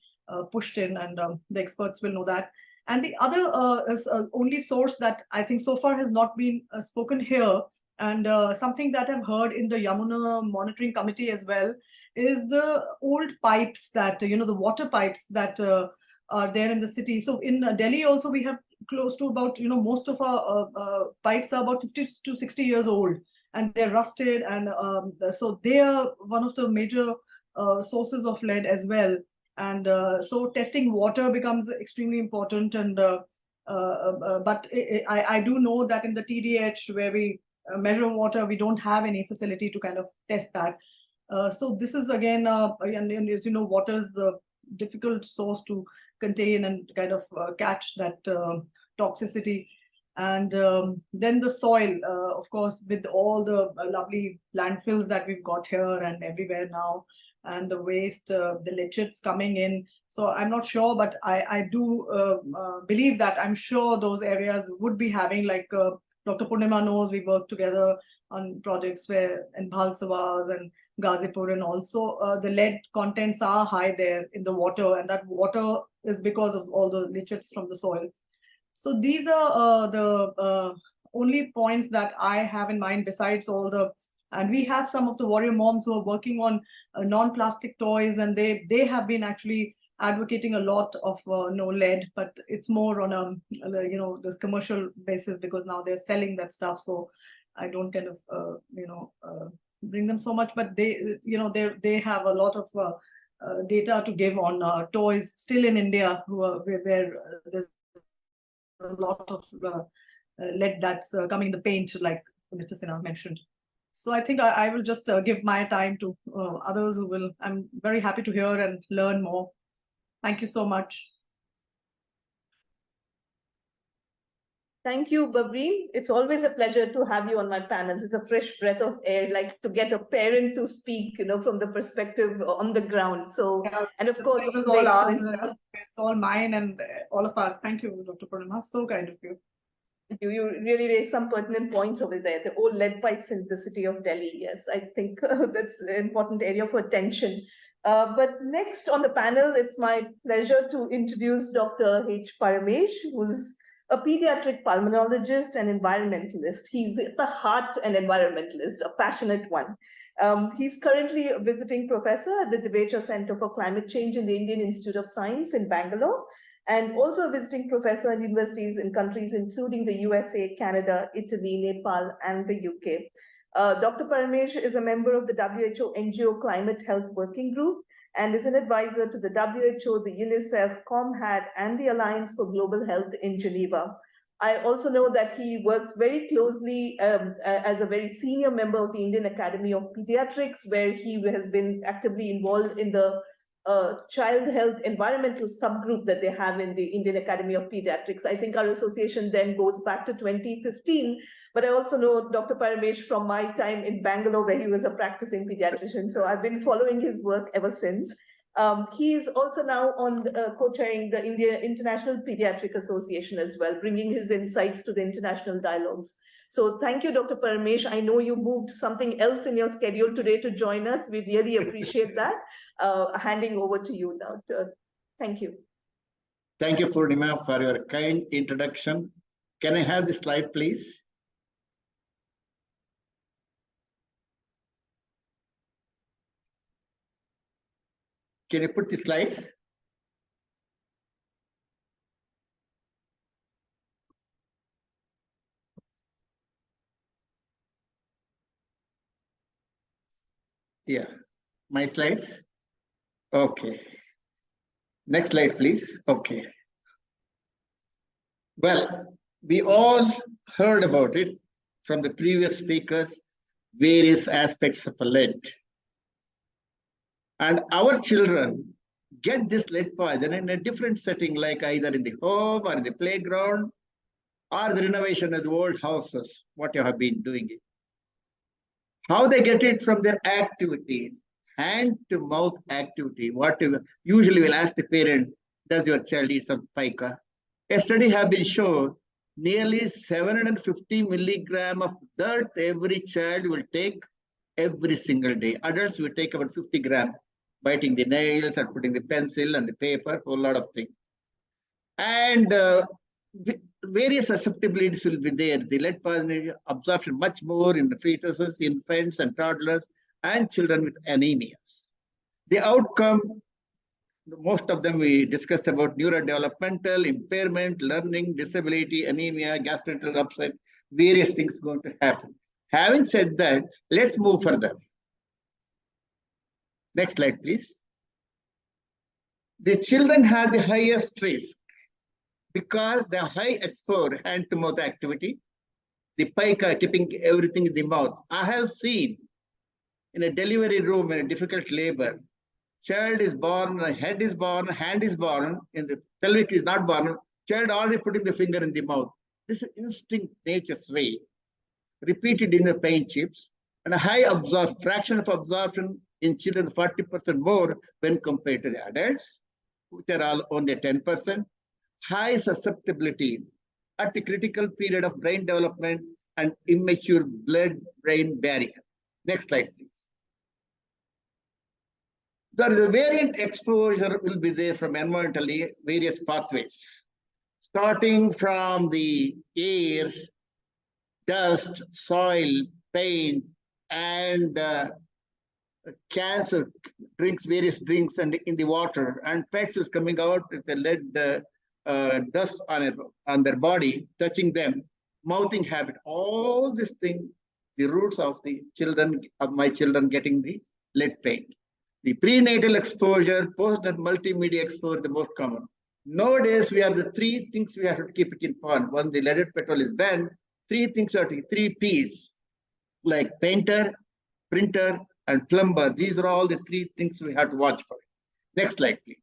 pushed in, and the experts will know that. And the other is only source that I think so far has not been spoken here, and something that I've heard in the Yamuna Monitoring Committee as well, is the old pipes that, the water pipes that are there in the city. So in Delhi also we have close to about, most of our pipes are about 50 to 60 years old, and they're rusted, and so they are one of the major sources of lead as well. And so testing water becomes extremely important, and but I do know that in the TDH where we measure water, we don't have any facility to kind of test that. So this is again, and as you know, water is the difficult source to contain and kind of catch that toxicity. And then the soil, of course, with all the lovely landfills that we've got here and everywhere now, and the waste, the leachates coming in. So I'm not sure, but I do believe that I'm sure those areas would be having, like Dr. Purnima knows, we work together on projects where in Bhalsawaz and Ghazipur, and also the lead contents are high there in the water, and that water is because of all the leachates from the soil. So these are the only points that I have in mind, besides all the, and we have some of the warrior moms who are working on non-plastic toys, and they have been actually advocating a lot of no lead, but it's more on a this commercial basis, because now they're selling that stuff. So I don't kind of bring them so much, but they have a lot of data to give on toys still in India, where there's a lot of lead that's coming in the paint, like Mr. Sinha mentioned. So I think I will just give my time to others who will. I'm very happy to hear and learn more. Thank you so much. Thank you, Babreen. It's always a pleasure to have you on my panels. It's a fresh breath of air, like to get a parent to speak, from the perspective on the ground. So, Yeah, and of course, it was all ours. It's all mine and all of us. Thank you, Dr. Purnima. So kind of you. You really raised some pertinent points over there. The old lead pipes in the city of Delhi. Yes, I think that's an important area for attention. But next on the panel, it's my pleasure to introduce Dr. H. Paramesh, who's a pediatric pulmonologist and environmentalist. He's at the heart an environmentalist, a passionate one. He's currently a visiting professor at the Devecha Center for Climate Change in the Indian Institute of Science in Bangalore, and also a visiting professor at universities in countries including the USA, Canada, Italy, Nepal, and the UK. Dr. Paramesh is a member of the WHO NGO Climate Health Working Group and is an advisor to the WHO, the UNICEF, COMHAT, and the Alliance for Global Health in Geneva. I also know that he works very closely as a very senior member of the Indian Academy of Pediatrics, where he has been actively involved in the child health environmental subgroup that they have in the Indian Academy of Pediatrics. I think our association then goes back to 2015, but I also know Dr. Paramesh from my time in Bangalore, where he was a practicing pediatrician. So I've been following his work ever since. He is also now on co-chairing the India International Pediatric Association as well, bringing his insights to the international dialogues. So thank you, Dr. Paramesh. I know you moved something else in your schedule today to join us. We really appreciate that. Handing over to you now. Thank you. Thank you, Purnima, for your kind introduction. Can I have the slide, please? Can you put the slides? Yeah, my slides. Okay. Next slide, please. Okay. Well, we all heard about it from the previous speakers, various aspects of lead. And our children get this lead poison in a different setting, like either in the home or in the playground or the renovation of the old houses, what you have been doing it. How they get it from their activities, hand to mouth activity, what you usually will ask the parents, does your child eat some pica? A study has been shown nearly 750 milligram of dirt every child will take every single day. Adults will take about 50 grams, biting the nails and putting the pencil and the paper, a whole lot of things. And various susceptibilities will be there. The lead poisoning absorption much more in the fetuses, infants and toddlers, and children with anemias. The outcome, most of them we discussed about neurodevelopmental, impairment, learning, disability, anemia, gastrointestinal upset, various things going to happen. Having said that, let's move further. Next slide, please. The children have the highest risk because the high exposure hand-to-mouth activity, the pica keeping everything in the mouth. I have seen in a delivery room in a difficult labor, child is born, head is born, hand is born, in the pelvic is not born, child already putting the finger in the mouth. This is instinct nature's way, repeated in the paint chips, and a high fraction of absorption in children 40% more when compared to the adults, which are all only 10%. High susceptibility at the critical period of brain development and immature blood-brain barrier. Next slide, please. The variant exposure will be there from environmentally various pathways, starting from the air, dust, soil, paint, and cancer drinks, various drinks, and in the water, and pets is coming out with the lead dust on their body, touching them, mouthing habit, all these things, the roots of the children, of my children getting the lead paint. The prenatal exposure, post and multimedia exposure, the most common. Nowadays, we have the three things we have to keep it in mind. One, the leaded petrol is banned. Three things are three P's, like painter, printer, and plumber. These are all the three things we have to watch for. Next slide, please.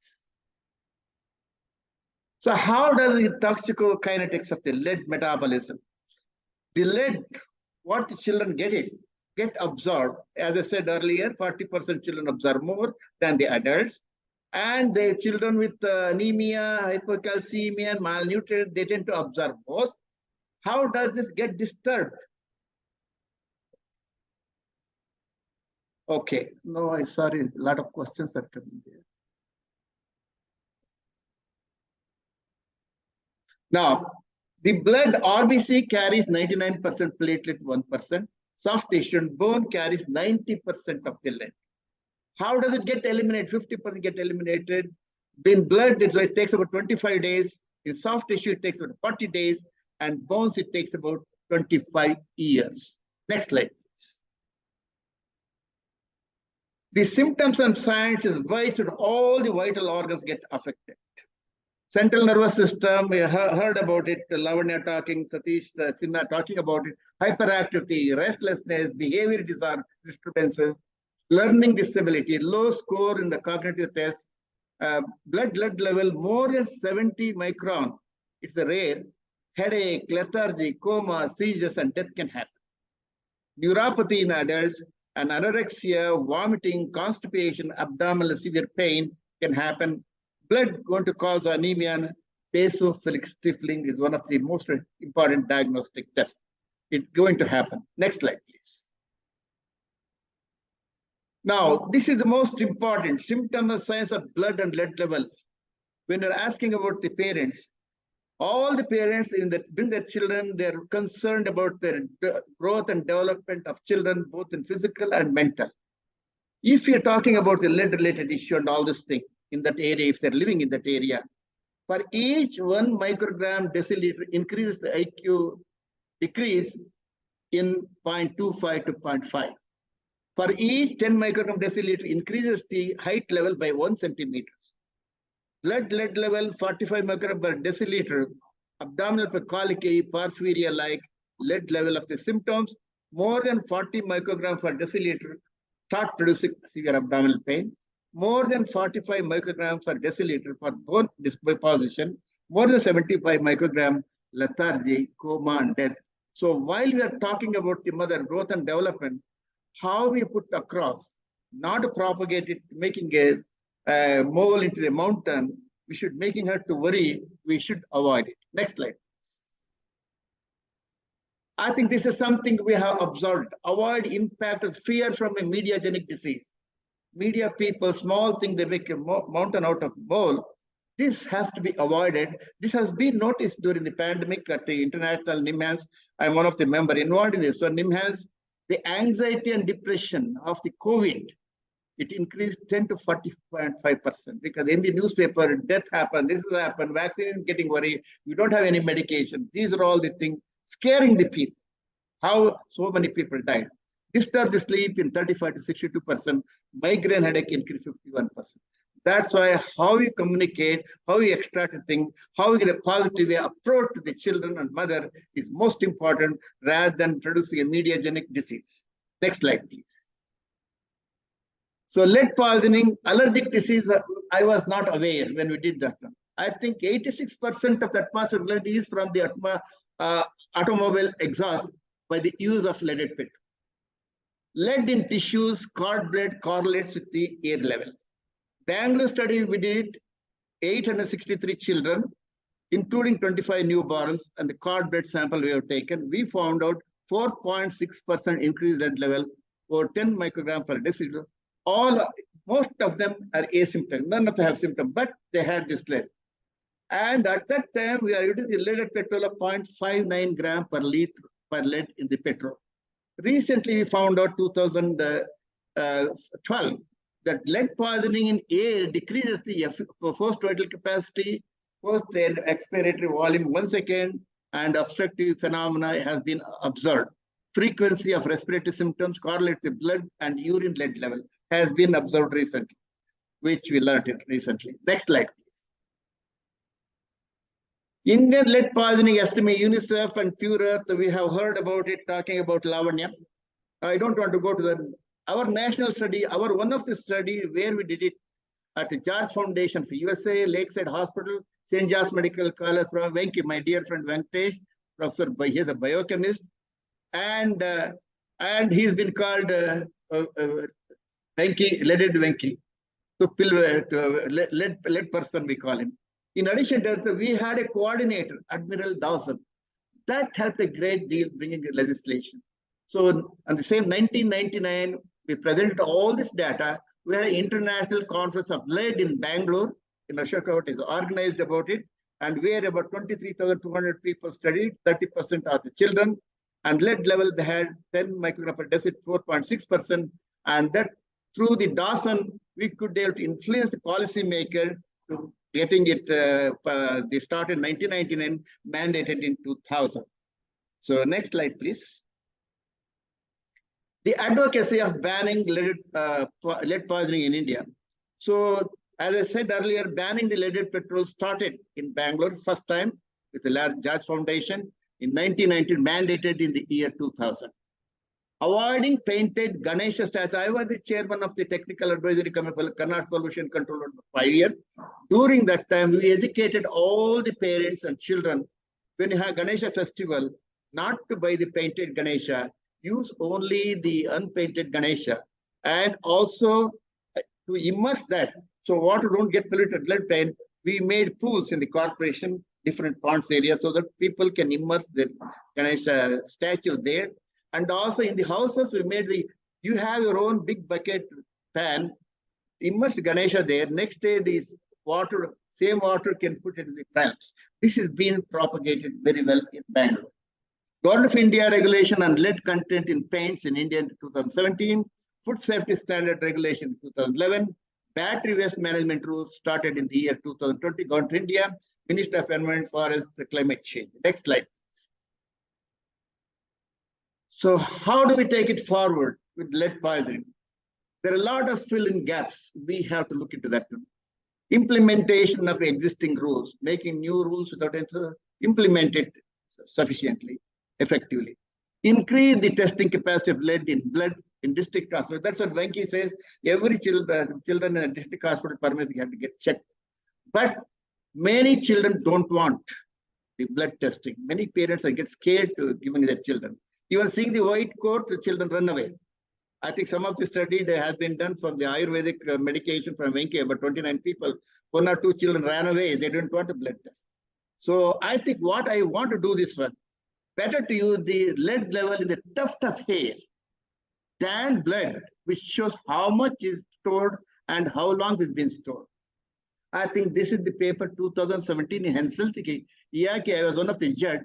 So how does the toxicokinetics of the lead metabolism? The lead, what the children get absorbed. As I said earlier, 40% children absorb more than the adults. And the children with anemia, hypocalcemia, malnutrition, they tend to absorb most. How does this get disturbed? Okay, no, I'm sorry, a lot of questions are coming there. Now, the blood RBC carries 99% platelet, 1%. Soft tissue and bone carries 90% of the lead. How does it get eliminated? 50% get eliminated. In blood, it takes about 25 days. In soft tissue, it takes about 40 days. And bones, it takes about 25 years. Next slide. The symptoms and signs is why all the vital organs get affected. Central nervous system, we heard about it, Lavanya talking, Satish Sinha talking about it, hyperactivity, restlessness, behavior disturbances, learning disability, low score in the cognitive test, blood level more than 70 micron. It's a rare. Headache, lethargy, coma, seizures, and death can happen. Neuropathy in adults and anorexia, vomiting, constipation, abdominal severe pain can happen. Blood going to cause anemia and basophilic stifling is one of the most important diagnostic tests. It's going to happen. Next slide, please. Now, this is the most important symptom and signs of blood and lead level. When you're asking about the parents, All the parents bring their children, they're concerned about their growth and development of children, both in physical and mental. If you're talking about the lead-related issue and all this thing in that area, if they're living in that area, for each 1 microgram deciliter increases the IQ decrease in 0.25 to 0.5. For each 10 microgram deciliter increases the height level by 1 centimeter. Blood lead level 45 microgram per deciliter, abdominal colicky, porphyria-like lead level of the symptoms, more than 40 microgram per deciliter start producing severe abdominal pain, more than 45 microgram per deciliter for bone disposition, more than 75 microgram lethargy, coma, and death. So while we are talking about the mother growth and development, how we put across, not to propagate it, making a mole into the mountain, we should making her to worry, we should avoid it. Next slide. I think this is something we have observed. Avoid impact of fear from a mediagenic disease. Media people, small thing, they make a mountain out of mole. This has to be avoided. This has been noticed during the pandemic at the international NIMHANS. I'm one of the members involved in this. So NIMHANS, the anxiety and depression of the COVID, it increased 10 to 40.5% because in the newspaper, death happened, this has happened, vaccine is getting worried, we don't have any medication. These are all the things scaring the people. How so many people died. Disturbed sleep in 35 to 62%, migraine headache increased 51%. That's why how we communicate, how we extract the thing, how we get a positive way approach to the children and mother is most important rather than producing a mediagenic disease. Next slide, please. So lead poisoning, allergic disease, I was not aware when we did that. I think 86% of the atmospheric lead is from the automobile exhaust by the use of leaded petrol. Lead in tissues, cord blood correlates with the air level. Bangalore study, we did 863 children, including 25 newborns, and the cord blood sample we have taken. We found out 4.6% increased lead level or 10 microgram per deciliter. Most of them are asymptomatic. None of them have symptoms, but they had this lead. And at that time, we are using the leaded petrol of 0.59 gram per liter per lead in the petrol. Recently, we found out 2012 that lead poisoning in air decreases the forced vital capacity, forced expiratory volume 1 second, and obstructive phenomena has been observed. Frequency of respiratory symptoms correlates with blood and urine lead level has been observed recently, which we learned it recently. Next slide, please. Indian lead poisoning estimate, UNICEF and Pure Earth, we have heard about it, talking about Lavanya. I don't want to go to our national study, one of the study where we did it at the George Foundation for USA, Lakeside Hospital, St. John's Medical College, from Venki, my dear friend Venkatesh, professor, he's a biochemist, and he's been called Venki, leaded Venki, lead person we call him. In addition to that, we had a coordinator, Admiral Dawson. That helped a great deal bringing the legislation. So on the same 1999, we presented all this data. We had an international conference of lead in Bangalore, in Ashoka is organized about it, and where about 23,200 people studied, 30% are the children, and lead level, they had 10 microgram per deciliter, 4.6%, and that through the Dawson, we could be able to influence the policymaker to getting it, they started in 1999, mandated in 2000. So next slide, please. The advocacy of banning lead poisoning in India. So as I said earlier, banning the leaded petrol started in Bangalore first time with the George Foundation in 1990, mandated in the year 2000. Avoiding painted Ganesha statues. I was the chairman of the Technical Advisory Committee for Karnataka Pollution Control for 5 years. During that time, we educated all the parents and children, when you have Ganesha festival, not to buy the painted Ganesha, use only the unpainted Ganesha, and also to immerse that. So water don't get polluted, lead paint. We made pools in the corporation, different ponds areas, so that people can immerse the Ganesha statue there. And also in the houses, we made you have your own big bucket pan, immerse Ganesha there. Next day, these water, same water can put it in the plants. This is being propagated very well in Bangalore. Government of India regulation on lead content in paints in India in 2017, food safety standard regulation in 2011, battery waste management rules started in the year 2020, Government of India, Minister of Environment, Forest, Climate Change. Next slide. So how do we take it forward with lead poisoning? There are a lot of fill-in gaps. We have to look into that too. Implementation of existing rules, making new rules without implemented sufficiently, effectively. Increase the testing capacity of lead in blood in district hospitals. That's what Venki says. Every children in a district hospital permits have to get checked. But many children don't want the blood testing. Many parents get scared to giving their children. Even seeing the white coat, the children run away. I think some of the study that has been done from the Ayurvedic medication from Venki, about 29 people, 1 or 2 children ran away. They didn't want a blood test. So I think what I want to do this one, better to use the lead level in the tuft of hair than blood, which shows how much is stored and how long it's been stored. I think this is the paper 2017 in Helsinki. I was one of the judge.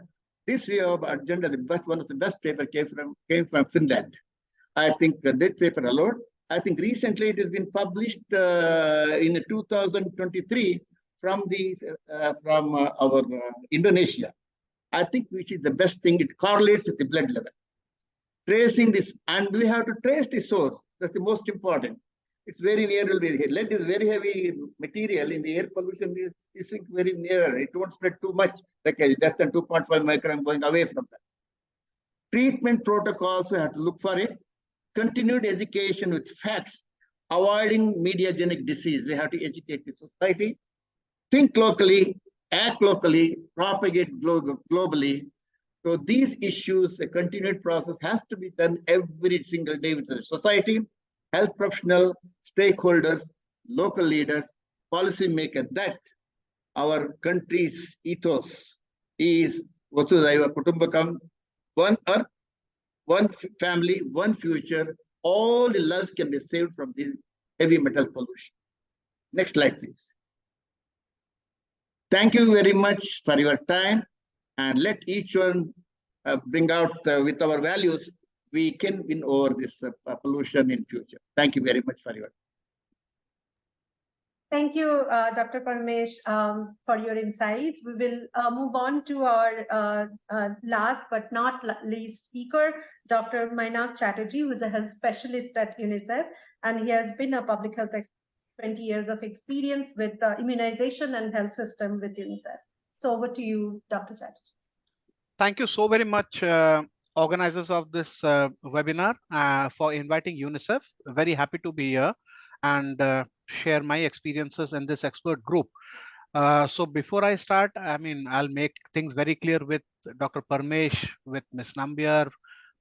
This way of agenda, the best, one of the best paper came from Finland. I think that paper allowed. I think recently it has been published in 2023 from our Indonesia. I think which is the best thing. It correlates with the blood level. Tracing this, and we have to trace the source. That's the most important. It's very near to the lead is very heavy material in the air pollution. Is very near. It won't spread too much, like less than 2.5 micron going away from that. Treatment protocols, we have to look for it. Continued education with facts, avoiding mediagenic disease. We have to educate the society. Think locally, act locally, propagate globally. So these issues, a continued process has to be done every single day with the society, health professional, stakeholders, local leaders, policymakers, that our country's ethos is Vasudhaiva Kutumbakam, one earth, one family, one future. All the lives can be saved from this heavy metal pollution. Next slide, please. Thank you very much for your time, and let each one bring out with our values, we can win over this pollution in future. Thank you very much for your time. Thank you, Dr. Parmesh, for your insights. We will move on to our last but not least speaker, Dr. Mainak Chatterjee, who is a health specialist at UNICEF, and he has been a public health expert, 20 years of experience with immunization and health system with UNICEF. So over to you, Dr. Chatterjee. Thank you so very much, organizers of this webinar, for inviting UNICEF. Very happy to be here and share my experiences in this expert group. So before I start, I mean, I'll make things very clear with Dr. Parmesh, with Ms. Nambiar,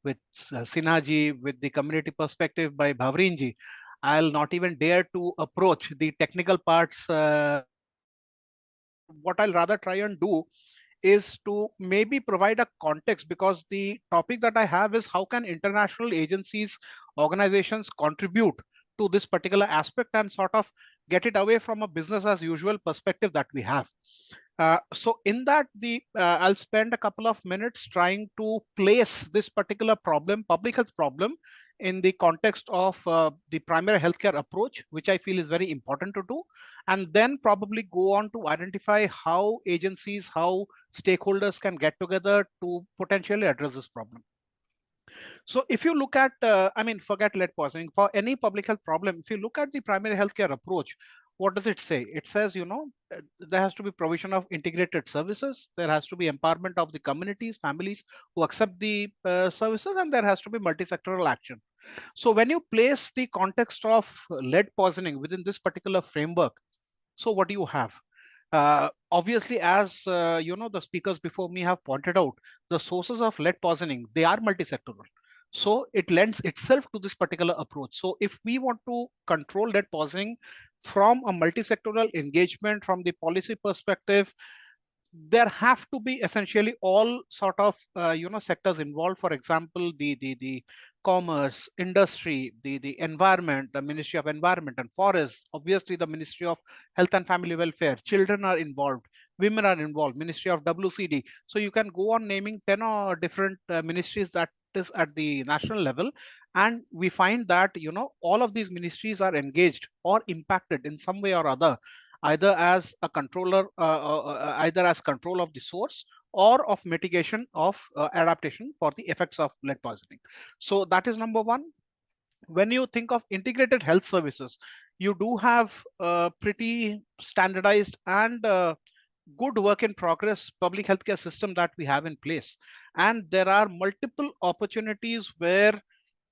with Sinhaji, with the community perspective by Bhavrinji. I'll not even dare to approach the technical parts. What I'll rather try and do is to maybe provide a context, because the topic that I have is how can international agencies, organizations contribute to this particular aspect and sort of get it away from a business as usual perspective that we have. So in that, I'll spend a couple of minutes trying to place this particular problem, public health problem, in the context of the primary healthcare approach, which I feel is very important to do, and then probably go on to identify how agencies, how stakeholders can get together to potentially address this problem. So if you look at, I mean, forget lead poisoning, for any public health problem, if you look at the primary healthcare approach, what does it say? It says, you know, there has to be provision of integrated services. There has to be empowerment of the communities, families who accept the services, and there has to be multi-sectoral action. So when you place the context of lead poisoning within this particular framework, so what do you have? Obviously, as you know, the speakers before me have pointed out, the sources of lead poisoning, they are multi-sectoral. So it lends itself to this particular approach. So if we want to control lead poisoning from a multi-sectoral engagement, from the policy perspective, there have to be essentially all sort of sectors involved. For example, the commerce, industry, the environment, the Ministry of Environment and Forests, obviously the Ministry of Health and Family Welfare, children are involved, women are involved, Ministry of WCD. So you can go on naming 10 or different ministries that is at the national level, and we find that all of these ministries are engaged or impacted in some way or other, either as a controller, either as control of the source or of mitigation of adaptation for the effects of lead poisoning. So that is number one. When you think of integrated health services, you do have a pretty standardized and good work in progress public healthcare system that we have in place. And there are multiple opportunities where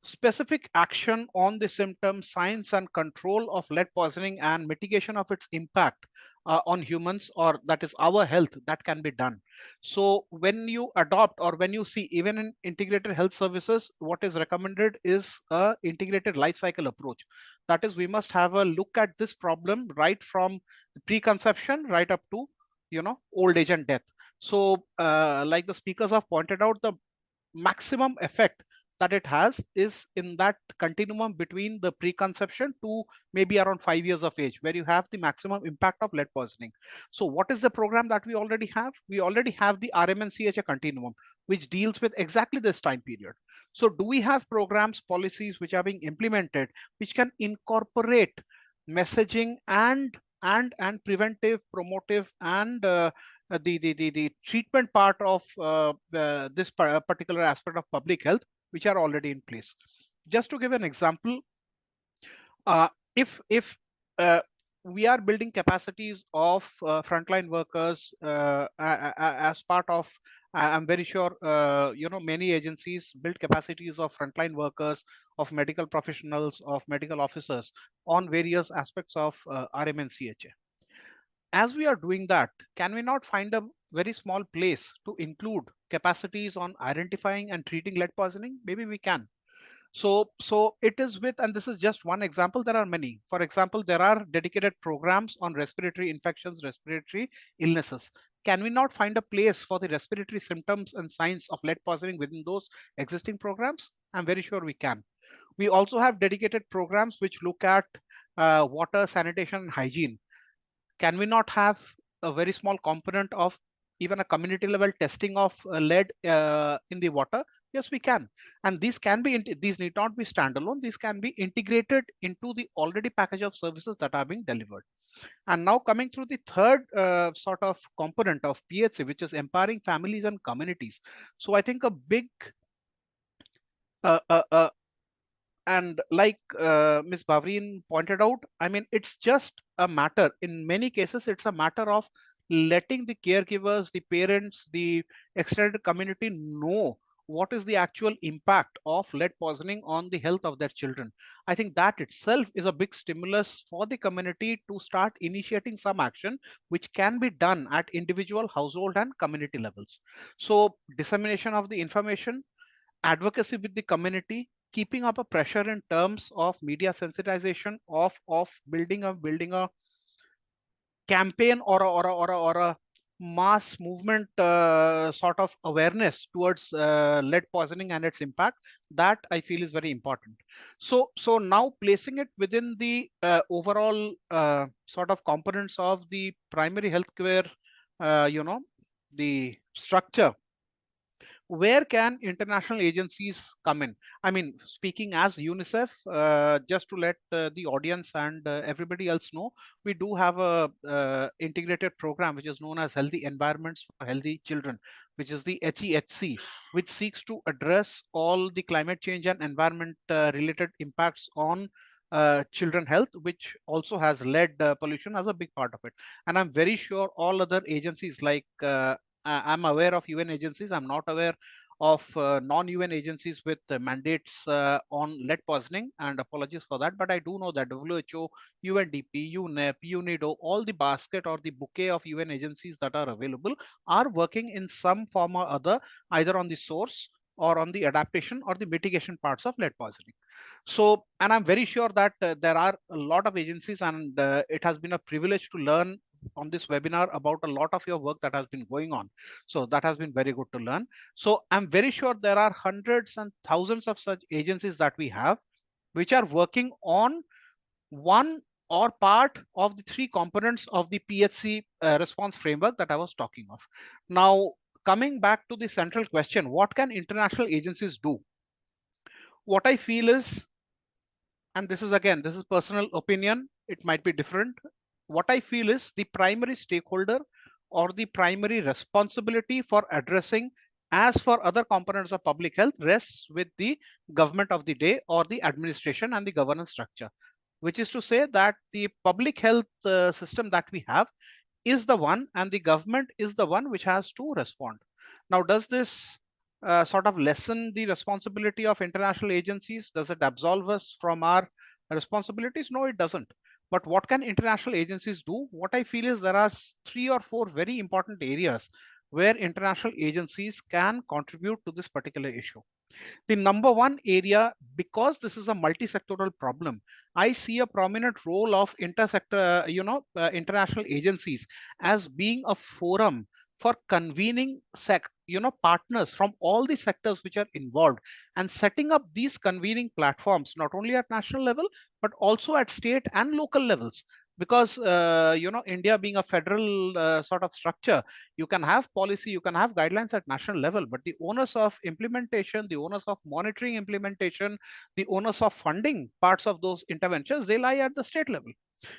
specific action on the symptoms, signs, and control of lead poisoning and mitigation of its impact on humans, or that is our health, that can be done. So when you adopt, or when you see, even in integrated health services, what is recommended is a integrated life cycle approach. That is, we must have a look at this problem right from preconception right up to old age and death. So like the speakers have pointed out, the maximum effect that it has is in that continuum between the preconception to maybe around 5 years of age, where you have the maximum impact of lead poisoning. So what is the program that we already have? We already have the RMNCHA continuum, which deals with exactly this time period. So do we have programs, policies which are being implemented, which can incorporate messaging and preventive, promotive, and the treatment part of this particular aspect of public health, which are already in place? Just to give an example, if we are building capacities of frontline workers as part of, I'm very sure many agencies build capacities of frontline workers, of medical professionals, of medical officers on various aspects of RMNCHA. As we are doing that, can we not find a very small place to include capacities on identifying and treating lead poisoning? Maybe we can. So it is with, and this is just one example, there are many. For example, there are dedicated programs on respiratory infections, respiratory illnesses. Can we not find a place for the respiratory symptoms and signs of lead poisoning within those existing programs? I'm very sure we can. We also have dedicated programs which look at water, sanitation, and hygiene. Can we not have a very small component of even a community level testing of lead in the water? Yes, we can. And these these need not be standalone. These can be integrated into the already package of services that are being delivered. And now coming through the third sort of component of PHC, which is empowering families and communities. So I think a big uh, uh, uh, and like Ms. Bavrin pointed out, I mean, it's just a matter, in many cases, it's a matter of letting the caregivers, the parents, the extended community know what is the actual impact of lead poisoning on the health of their children. I think that itself is a big stimulus for the community to start initiating some action, which can be done at individual, household, and community levels. So dissemination of the information, advocacy with the community, keeping up a pressure in terms of media sensitization, of building a campaign or a mass movement sort of awareness towards lead poisoning and its impact, that I feel is very important. So now placing it within the overall sort of components of the primary healthcare, the structure, where can international agencies come in? I mean, speaking as UNICEF, just to let the audience and everybody else know, we do have a integrated program which is known as Healthy Environments for Healthy Children, which is the HEHC, which seeks to address all the climate change and environment related impacts on children health, which also has lead pollution as a big part of it. And I'm very sure all other agencies like I'm aware of UN agencies. I'm not aware of non-UN agencies with mandates on lead poisoning, and apologies for that. But I do know that WHO, UNDP, UNEP, UNIDO, all the basket or the bouquet of UN agencies that are available are working in some form or other, either on the source or on the adaptation or the mitigation parts of lead poisoning. So, and I'm very sure that there are a lot of agencies, and it has been a privilege to learn on this webinar about a lot of your work that has been going on. So that has been very good to learn. So I'm very sure there are hundreds and thousands of such agencies that we have, which are working on one or part of the three components of the PHC response framework that I was talking of. Now, coming back to the central question, what can international agencies do? What I feel is, and this is personal opinion, it might be different. What I feel is the primary stakeholder or the primary responsibility for addressing, as for other components of public health, rests with the government of the day or the administration and the governance structure, which is to say that the public health system that we have is the one, and the government is the one which has to respond. Now, does this sort of lessen the responsibility of international agencies? Does it absolve us from our responsibilities? No, it doesn't. But what can international agencies do? What I feel is there are 3 or 4 very important areas where international agencies can contribute to this particular issue. The number one area, because this is a multi-sectoral problem, I see a prominent role of intersector, international agencies as being a forum for convening partners from all the sectors which are involved, and setting up these convening platforms not only at national level but also at state and local levels. Because India being a federal sort of structure, you can have policy, you can have guidelines at national level, but the onus of implementation, the onus of monitoring implementation, the onus of funding parts of those interventions, they lie at the state level.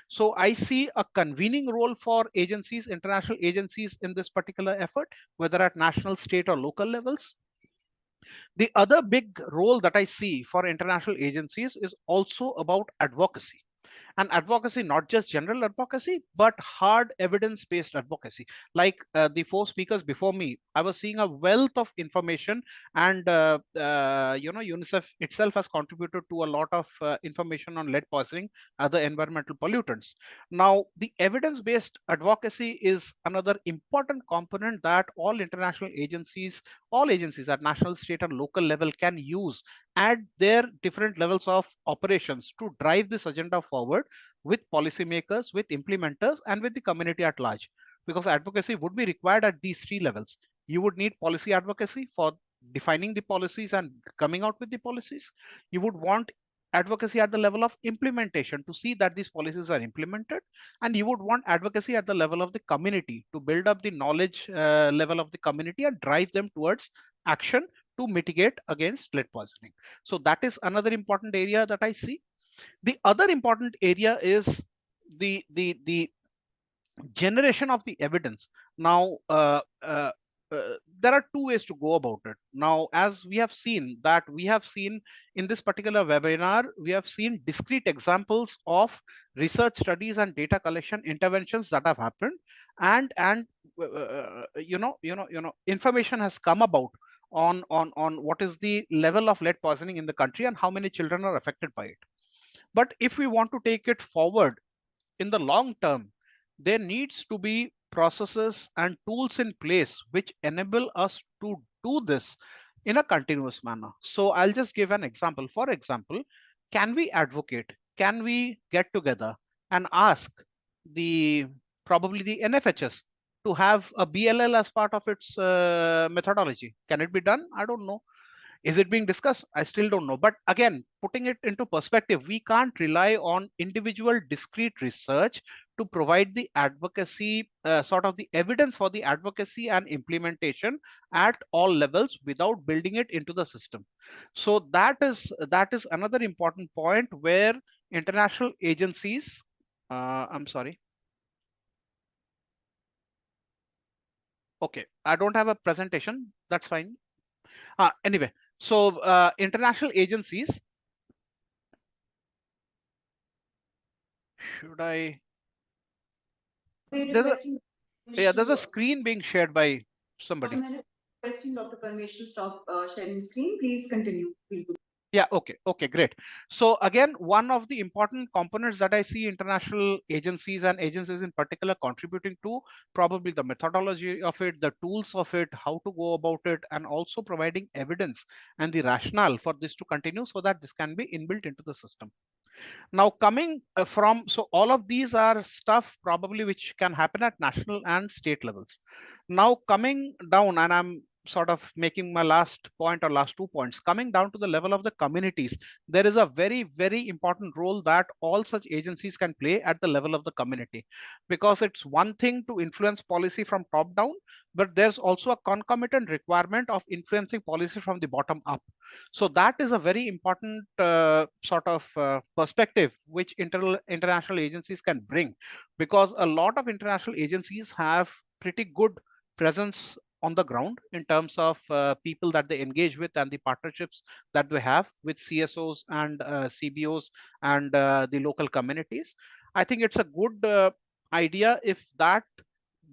So I see a convening role for agencies, international agencies, in this particular effort, whether at national, state, or local levels. The other big role that I see for international agencies is also about advocacy. And advocacy, not just general advocacy, but hard evidence based advocacy. Like the 4 speakers before me, I was seeing a wealth of information, and UNICEF itself has contributed to a lot of information on lead poisoning, other environmental pollutants. Now, the evidence based advocacy is another important component that all international agencies, all agencies at national, state, and local level can use at their different levels of operations to drive this agenda forward with policymakers, with implementers, and with the community at large. Because advocacy would be required at these 3 levels. You would need policy advocacy for defining the policies and coming out with the policies. You would want advocacy at the level of implementation to see that these policies are implemented, and you would want advocacy at the level of the community to build up the knowledge level of the community and drive them towards action to mitigate against lead poisoning. So that is another important area that I see. The other important area is the generation of the evidence. Now, there are 2 ways to go about it. Now, as we have seen in this particular webinar, we have seen discrete examples of research studies and data collection interventions that have happened, and information has come about on what is the level of lead poisoning in the country and how many children are affected by it. But if we want to take it forward in the long term, there needs to be processes and tools in place which enable us to do this in a continuous manner. So I'll just give an example. For example, can we advocate? Can we get together and ask probably the NFHS to have a BLL as part of its methodology? Can it be done? I don't know. Is it being discussed? I still don't know. But again, putting it into perspective, we can't rely on individual discrete research to provide the advocacy, sort of the evidence for the advocacy and implementation at all levels without building it into the system. So that is another important point where international agencies, I'm sorry. Okay, I don't have a presentation. That's fine. Anyway, so international agencies, should I? There's a screen being shared by somebody. Requesting Dr. Parmeshwar stop sharing screen. Please continue. Yeah, okay, great. So again, one of the important components that I see international agencies and agencies in particular contributing to, probably the methodology of it, the tools of it, how to go about it, and also providing evidence and the rationale for this to continue so that this can be inbuilt into the system. Now coming from, so all of these are stuff probably which can happen at national and state levels. Now coming down, and I'm sort of making my last point or last 2 points, coming down to the level of the communities, there is a very, very important role that all such agencies can play at the level of the community, because it's one thing to influence policy from top down, but there's also a concomitant requirement of influencing policy from the bottom up. So that is a very important sort of perspective which international agencies can bring, because a lot of international agencies have pretty good presence on the ground in terms of people that they engage with and the partnerships that they have with CSOs and CBOs and the local communities. I think it's a good idea if that,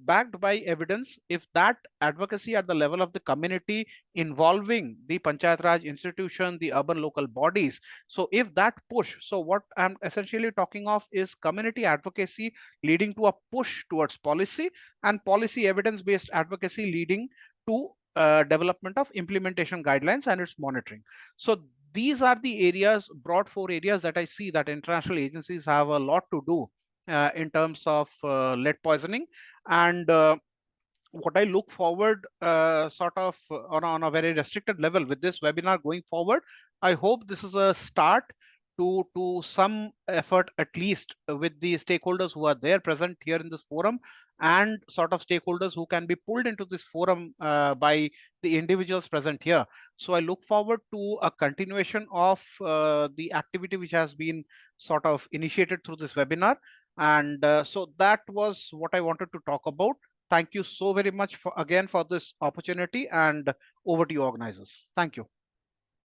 backed by evidence, if that advocacy at the level of the community involving the Panchayat Raj institution, the urban local bodies. So if that push, so what I'm essentially talking of is community advocacy leading to a push towards policy, and policy evidence-based advocacy leading to development of implementation guidelines and its monitoring. So these are the areas, broad 4 areas that I see that international agencies have a lot to do in terms of lead poisoning. And what I look forward sort of on a very restricted level with this webinar going forward, I hope this is a start to some effort, at least with the stakeholders who are there present here in this forum, and sort of stakeholders who can be pulled into this forum by the individuals present here. So I look forward to a continuation of the activity which has been sort of initiated through this webinar. And so that was what I wanted to talk about. Thank you so very much again for this opportunity, and over to you, organizers. Thank you.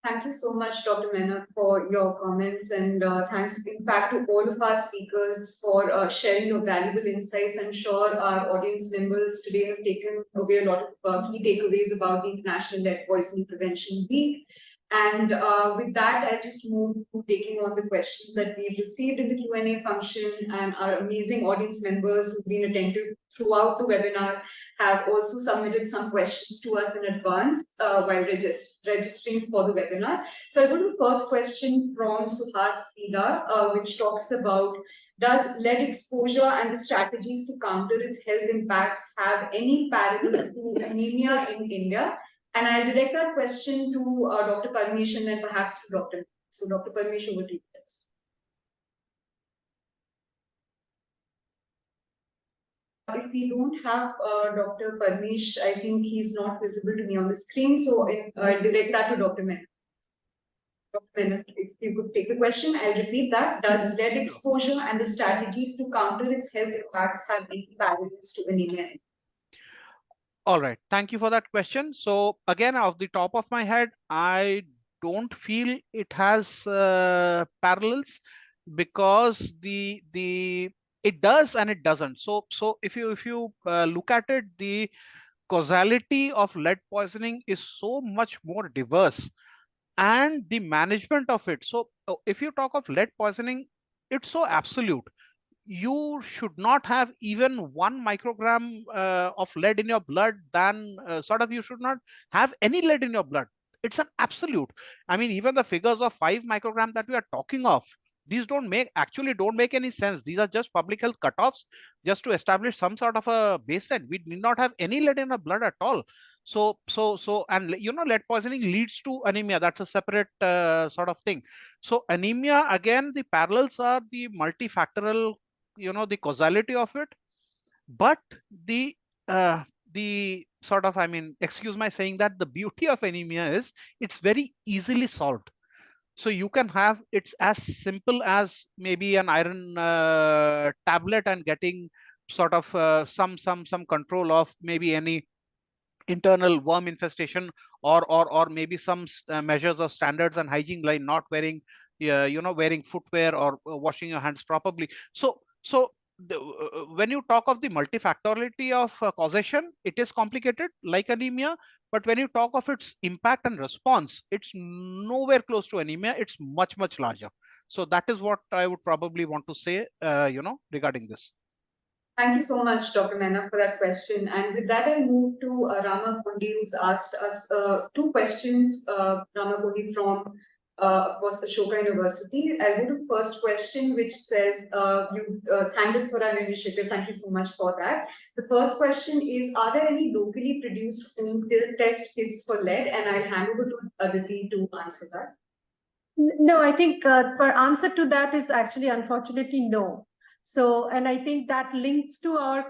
Thank you so much, Dr. Menon, for your comments, and thanks in fact to all of our speakers for sharing your valuable insights. I'm sure our audience members today have taken away a lot of key takeaways about the International Lead Poisoning Prevention Week. And with that, I just move to taking on the questions that we've received in the Q&A function, and our amazing audience members who've been attentive throughout the webinar have also submitted some questions to us in advance while registering for the webinar. So I'll go to the first question from Suhas Pida, which talks about, does lead exposure and the strategies to counter its health impacts have any parallel to anemia in India? And I'll direct that question to Dr. Parmesh and then perhaps to Dr. So Dr. Parmesh, over to you. If we don't have Dr. Parmesh, I think he's not visible to me on the screen. So I'll direct that to Dr. Menon. Dr. Menon, if you could take the question, I'll repeat that. Does lead exposure and the strategies to counter its health impacts have any parallels to anemia? All right, thank you for that question. So again, off the top of my head, I don't feel it has parallels, because it does and it doesn't. So if you look at it, the causality of lead poisoning is so much more diverse, and the management of it. So if you talk of lead poisoning, it's so absolute. You should not have even 1 microgram of lead in your blood, then you should not have any lead in your blood. It's an absolute. I mean, even the figures of 5 microgram that we are talking of, these don't make any sense. These are just public health cutoffs just to establish some sort of a baseline. We need not have any lead in our blood at all. And lead poisoning leads to anemia. That's a separate sort of thing. So anemia, again, the parallels are the multifactorial, the causality of it, but the sort of, I mean, excuse my saying that, the beauty of anemia is it's very easily solved. So you can have, it's as simple as maybe an iron tablet and getting sort of some control of maybe any internal worm infestation, or maybe some measures of standards and hygiene, like not wearing wearing footwear or washing your hands properly. So when you talk of the multifactoriality of causation, it is complicated like anemia, but when you talk of its impact and response, it's nowhere close to anemia. It's much larger. So that is what I would probably want to say regarding this. Thank you so much, Dr. Menon, for that question. And with that, I'll move to Rama Kundi, who's asked us 2 questions. Rama Kundi from of course, Ashoka University. I'll go to the first question, which says, you thank us for our initiative. Thank you so much for that. The first question is, are there any locally produced home test kits for lead? And I'll hand over to Aditi to answer that. No, I think for answer to that is actually unfortunately no. So, and I think that links to our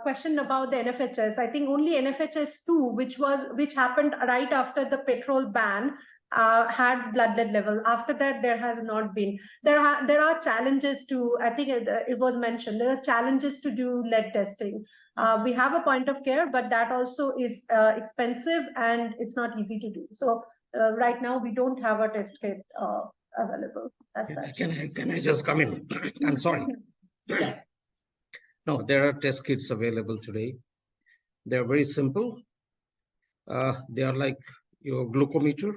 question about the NFHS. I think only NFHS 2, which happened right after the petrol ban, had blood lead level. After that, there has not been. There are challenges to, I think it was mentioned, there are challenges to do lead testing. We have a point of care, but that also is expensive and it's not easy to do. So right now, we don't have a test kit available as such. Can I just come in? I'm sorry. No, there are test kits available today. They're very simple. They are like your glucometer.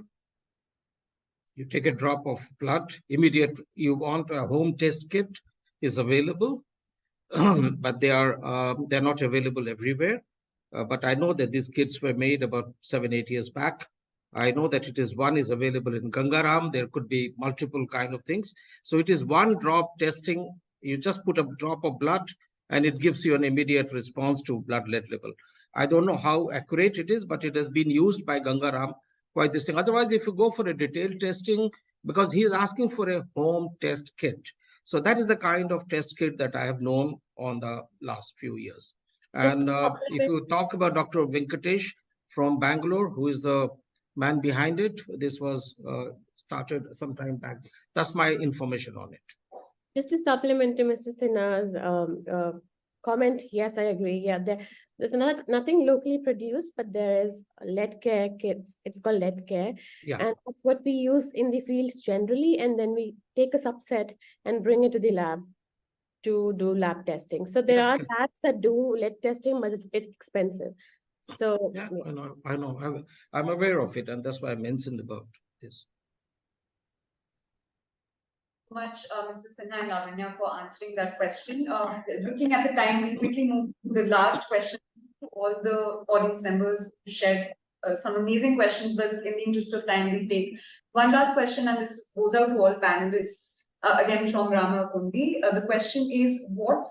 You take a drop of blood, immediate, you want a home test kit is available, but they're not available everywhere. But I know that these kits were made about 7-8 years back. I know that one is available in Gangaram. There could be multiple kind of things. So it is one drop testing. You just put a drop of blood and it gives you an immediate response to blood lead level. I don't know how accurate it is, but it has been used by Gangaram quite this thing. Otherwise, if you go for a detailed testing, because he is asking for a home test kit. So that is the kind of test kit that I have known on the last few years. And if you talk about Dr. Venkatesh from Bangalore, who is the man behind it, this was started some time back. That's my information on it. Just to supplement to Mr. Sinha's comment, yes, I agree. Yeah, there's nothing locally produced, but there is lead care kits. It's called lead care. Yeah. And that's what we use in the fields generally. And then we take a subset and bring it to the lab to do lab testing. So there are labs that do lead testing, but it's expensive. So yeah, I know. I'm aware of it, and that's why I mentioned about this. Much, Mr. Sinha and Lavanya, for answering that question. Looking at the time, we quickly move to the last question. All the audience members shared some amazing questions, but in the interest of time, we take one last question, and this goes out to all panelists. Again, from Rama Kundi. The question is, what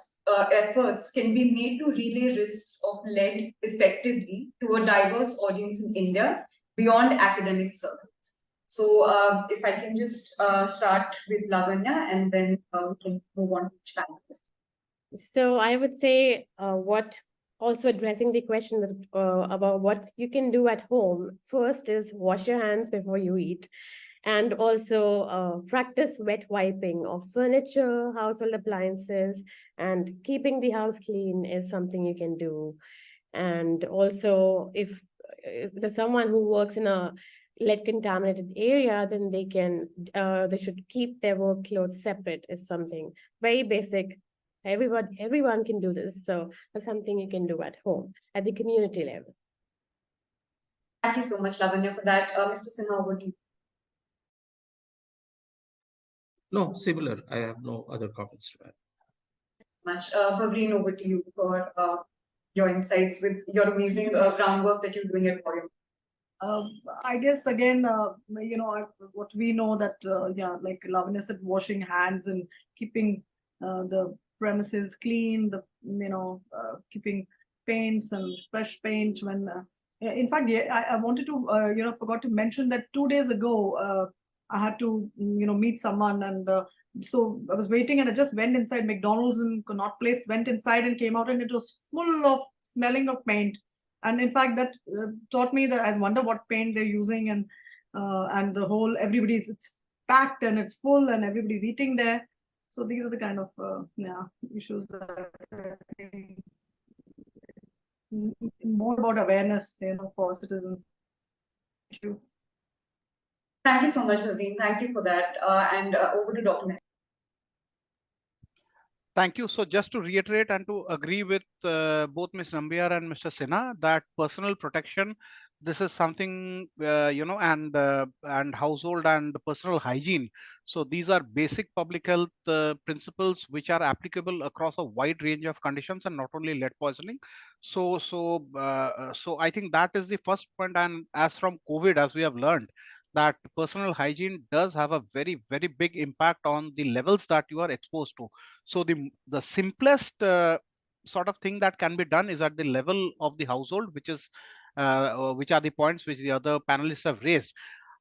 efforts can be made to relay risks of lead effectively to a diverse audience in India beyond academic circles? So if I can just start with Lavanya, and then we can move on to each panelist. So I would say what also addressing the question that, about what you can do at home. First is wash your hands before you eat. And also practice wet wiping of furniture, household appliances, and keeping the house clean is something you can do. And also if there's someone who works in a lead contaminated area, then they should keep their work clothes separate is something very basic. Everyone can do this. So that's something you can do at home at the community level. Thank you so much, Lavanya, for that. Mr. Sinha, over to you. No, similar. I have no other comments to add. Much. Bhavreen, over to you for your insights with your amazing groundwork that you're doing at Orion. I guess again, what we know that, yeah, like Lavanya said, washing hands and keeping the premises clean, keeping paints and fresh paint when, in fact, yeah, I wanted to, forgot to mention that 2 days ago, I had to, meet someone, and so I was waiting and I just went inside McDonald's in Connaught Place, went inside and came out, and it was full of smelling of paint. And in fact, that taught me that I wonder what paint they're using, and the whole it's packed and it's full and everybody's eating there. So these are the kind of issues that I think more about awareness, for citizens. Thank you. Thank you so much, Bhavreen. Thank you for that. And over to Dr. Mehta. Thank you. So just to reiterate and to agree with both Ms. Nambiar and Mr. Sinha, that personal protection, this is something, and household and personal hygiene. So these are basic public health principles which are applicable across a wide range of conditions and not only lead poisoning. So I think that is the first point. And as from COVID, as we have learned, that personal hygiene does have a very, very big impact on the levels that you are exposed to. So the simplest sort of thing that can be done is at the level of the household, which are the points which the other panelists have raised.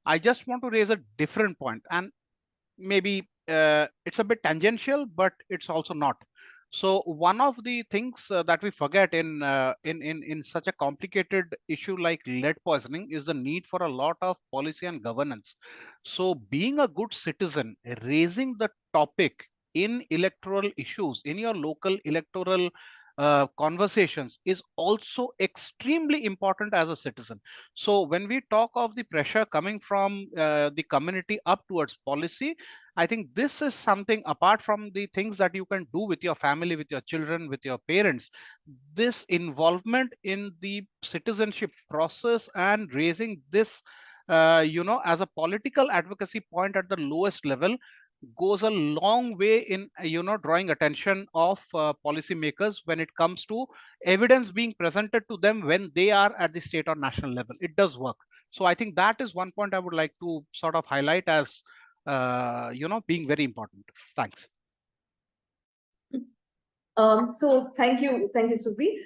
I just want to raise a different point, and maybe it's a bit tangential, but it's also not. So one of the things that we forget in such a complicated issue like lead poisoning is the need for a lot of policy and governance. So being a good citizen, raising the topic in electoral issues, in your local electoral conversations, is also extremely important as a citizen. So when we talk of the pressure coming from the community up towards policy, I think this is something apart from the things that you can do with your family, with your children, with your parents. This involvement in the citizenship process and raising this, as a political advocacy point at the lowest level goes a long way in drawing attention of policymakers when it comes to evidence being presented to them when they are at the state or national level. It does work. So I think that is one point I would like to sort of highlight as being very important. Thanks. So thank you, Surbhi.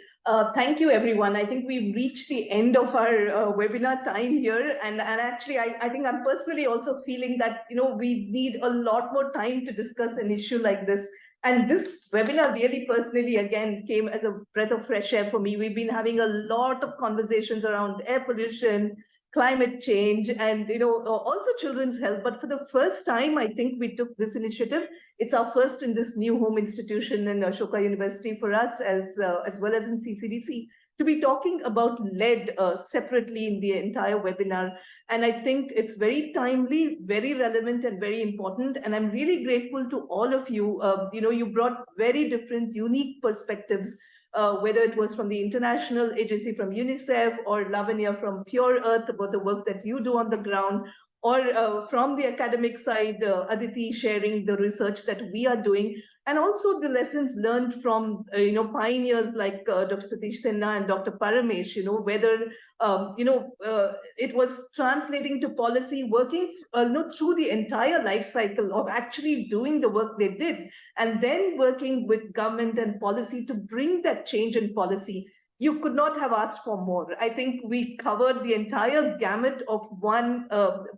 Thank you, everyone. I think we've reached the end of our webinar time here. And actually, I think I'm personally also feeling that, we need a lot more time to discuss an issue like this. And this webinar really personally, again, came as a breath of fresh air for me. We've been having a lot of conversations around air pollution, climate change, and also children's health. But for the first time, I think we took this initiative. It's our first in this new home institution in Ashoka University for us, as well as in CCDC, to be talking about lead separately in the entire webinar. And I think it's very timely, very relevant, and very important. And I'm really grateful to all of you. You brought very different, unique perspectives, whether it was from the international agency, from UNICEF, or Lavanya from Pure Earth, about the work that you do on the ground, or from the academic side, Aditi sharing the research that we are doing, and also the lessons learned from pioneers like Dr. Satish Sinha and Dr. Paramesh, whether it was translating to policy, working through the entire life cycle of actually doing the work they did, and then working with government and policy to bring that change in policy. You could not have asked for more. I think we covered the entire gamut of one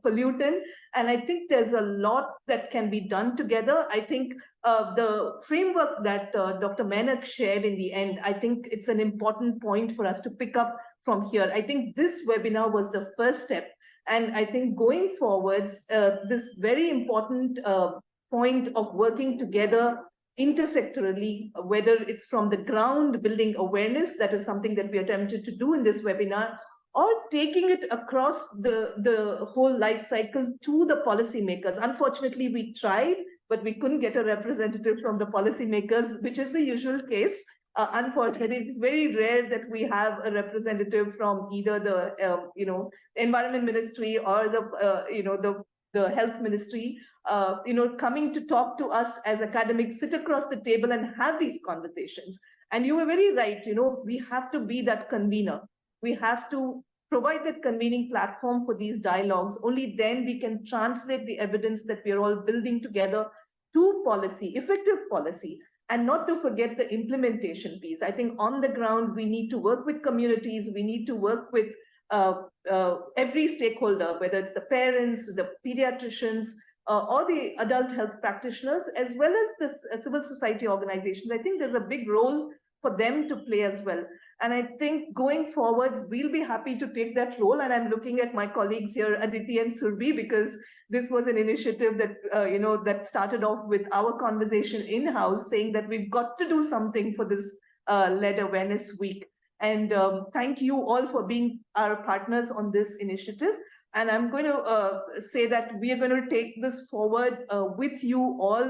pollutant, and I think there's a lot that can be done together. I think the framework that Dr. Menak shared in the end, I think it's an important point for us to pick up from here. I think this webinar was the first step, and I think going forwards, this very important point of working together intersectorally, whether it's from the ground building awareness, that is something that we attempted to do in this webinar, or taking it across the whole life cycle to the policymakers. Unfortunately, we tried, but we couldn't get a representative from the policymakers, which is the usual case. Unfortunately, it's very rare that we have a representative from either the Environment Ministry or the Health Ministry, coming to talk to us as academics, sit across the table and have these conversations. And you were very right, we have to be that convener. We have to provide that convening platform for these dialogues. Only then we can translate the evidence that we're all building together to policy, effective policy, and not to forget the implementation piece. I think on the ground, we need to work with communities, we need to work with every stakeholder, whether it's the parents, the pediatricians, or the adult health practitioners, as well as the civil society organizations. I think there's a big role for them to play as well. And I think going forwards, we'll be happy to take that role. And I'm looking at my colleagues here, Aditi and Surbhi, because this was an initiative that, that started off with our conversation in-house, saying that we've got to do something for this lead awareness week. And thank you all for being our partners on this initiative. And I'm going to say that we are going to take this forward with you all,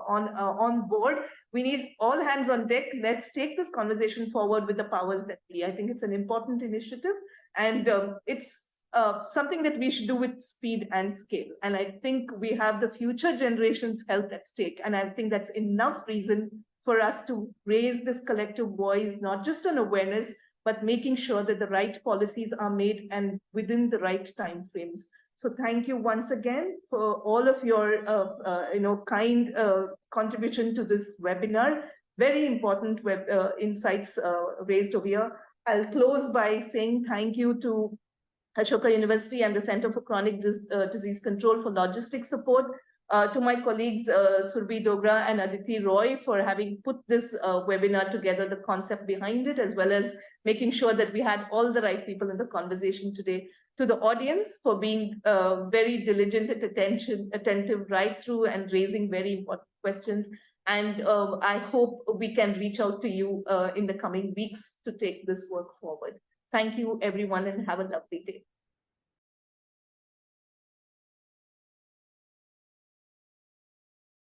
on board. We need all hands on deck. Let's take this conversation forward with the powers that be. I think it's an important initiative, and it's something that we should do with speed and scale. And I think we have the future generations' health at stake. And I think that's enough reason for us to raise this collective voice, not just on awareness, but making sure that the right policies are made and within the right timeframes. So thank you once again for all of your kind contribution to this webinar. Very important insights raised over here. I'll close by saying thank you to Ashoka University and the Center for Chronic Disease Control for logistic support, to my colleagues Surbhi Dogra and Aditi Roy for having put this webinar together, the concept behind it, as well as making sure that we had all the right people in the conversation today, to the audience for being very diligent and attentive right through and raising very important questions. And I hope we can reach out to you in the coming weeks to take this work forward. Thank you, everyone, and have a lovely day.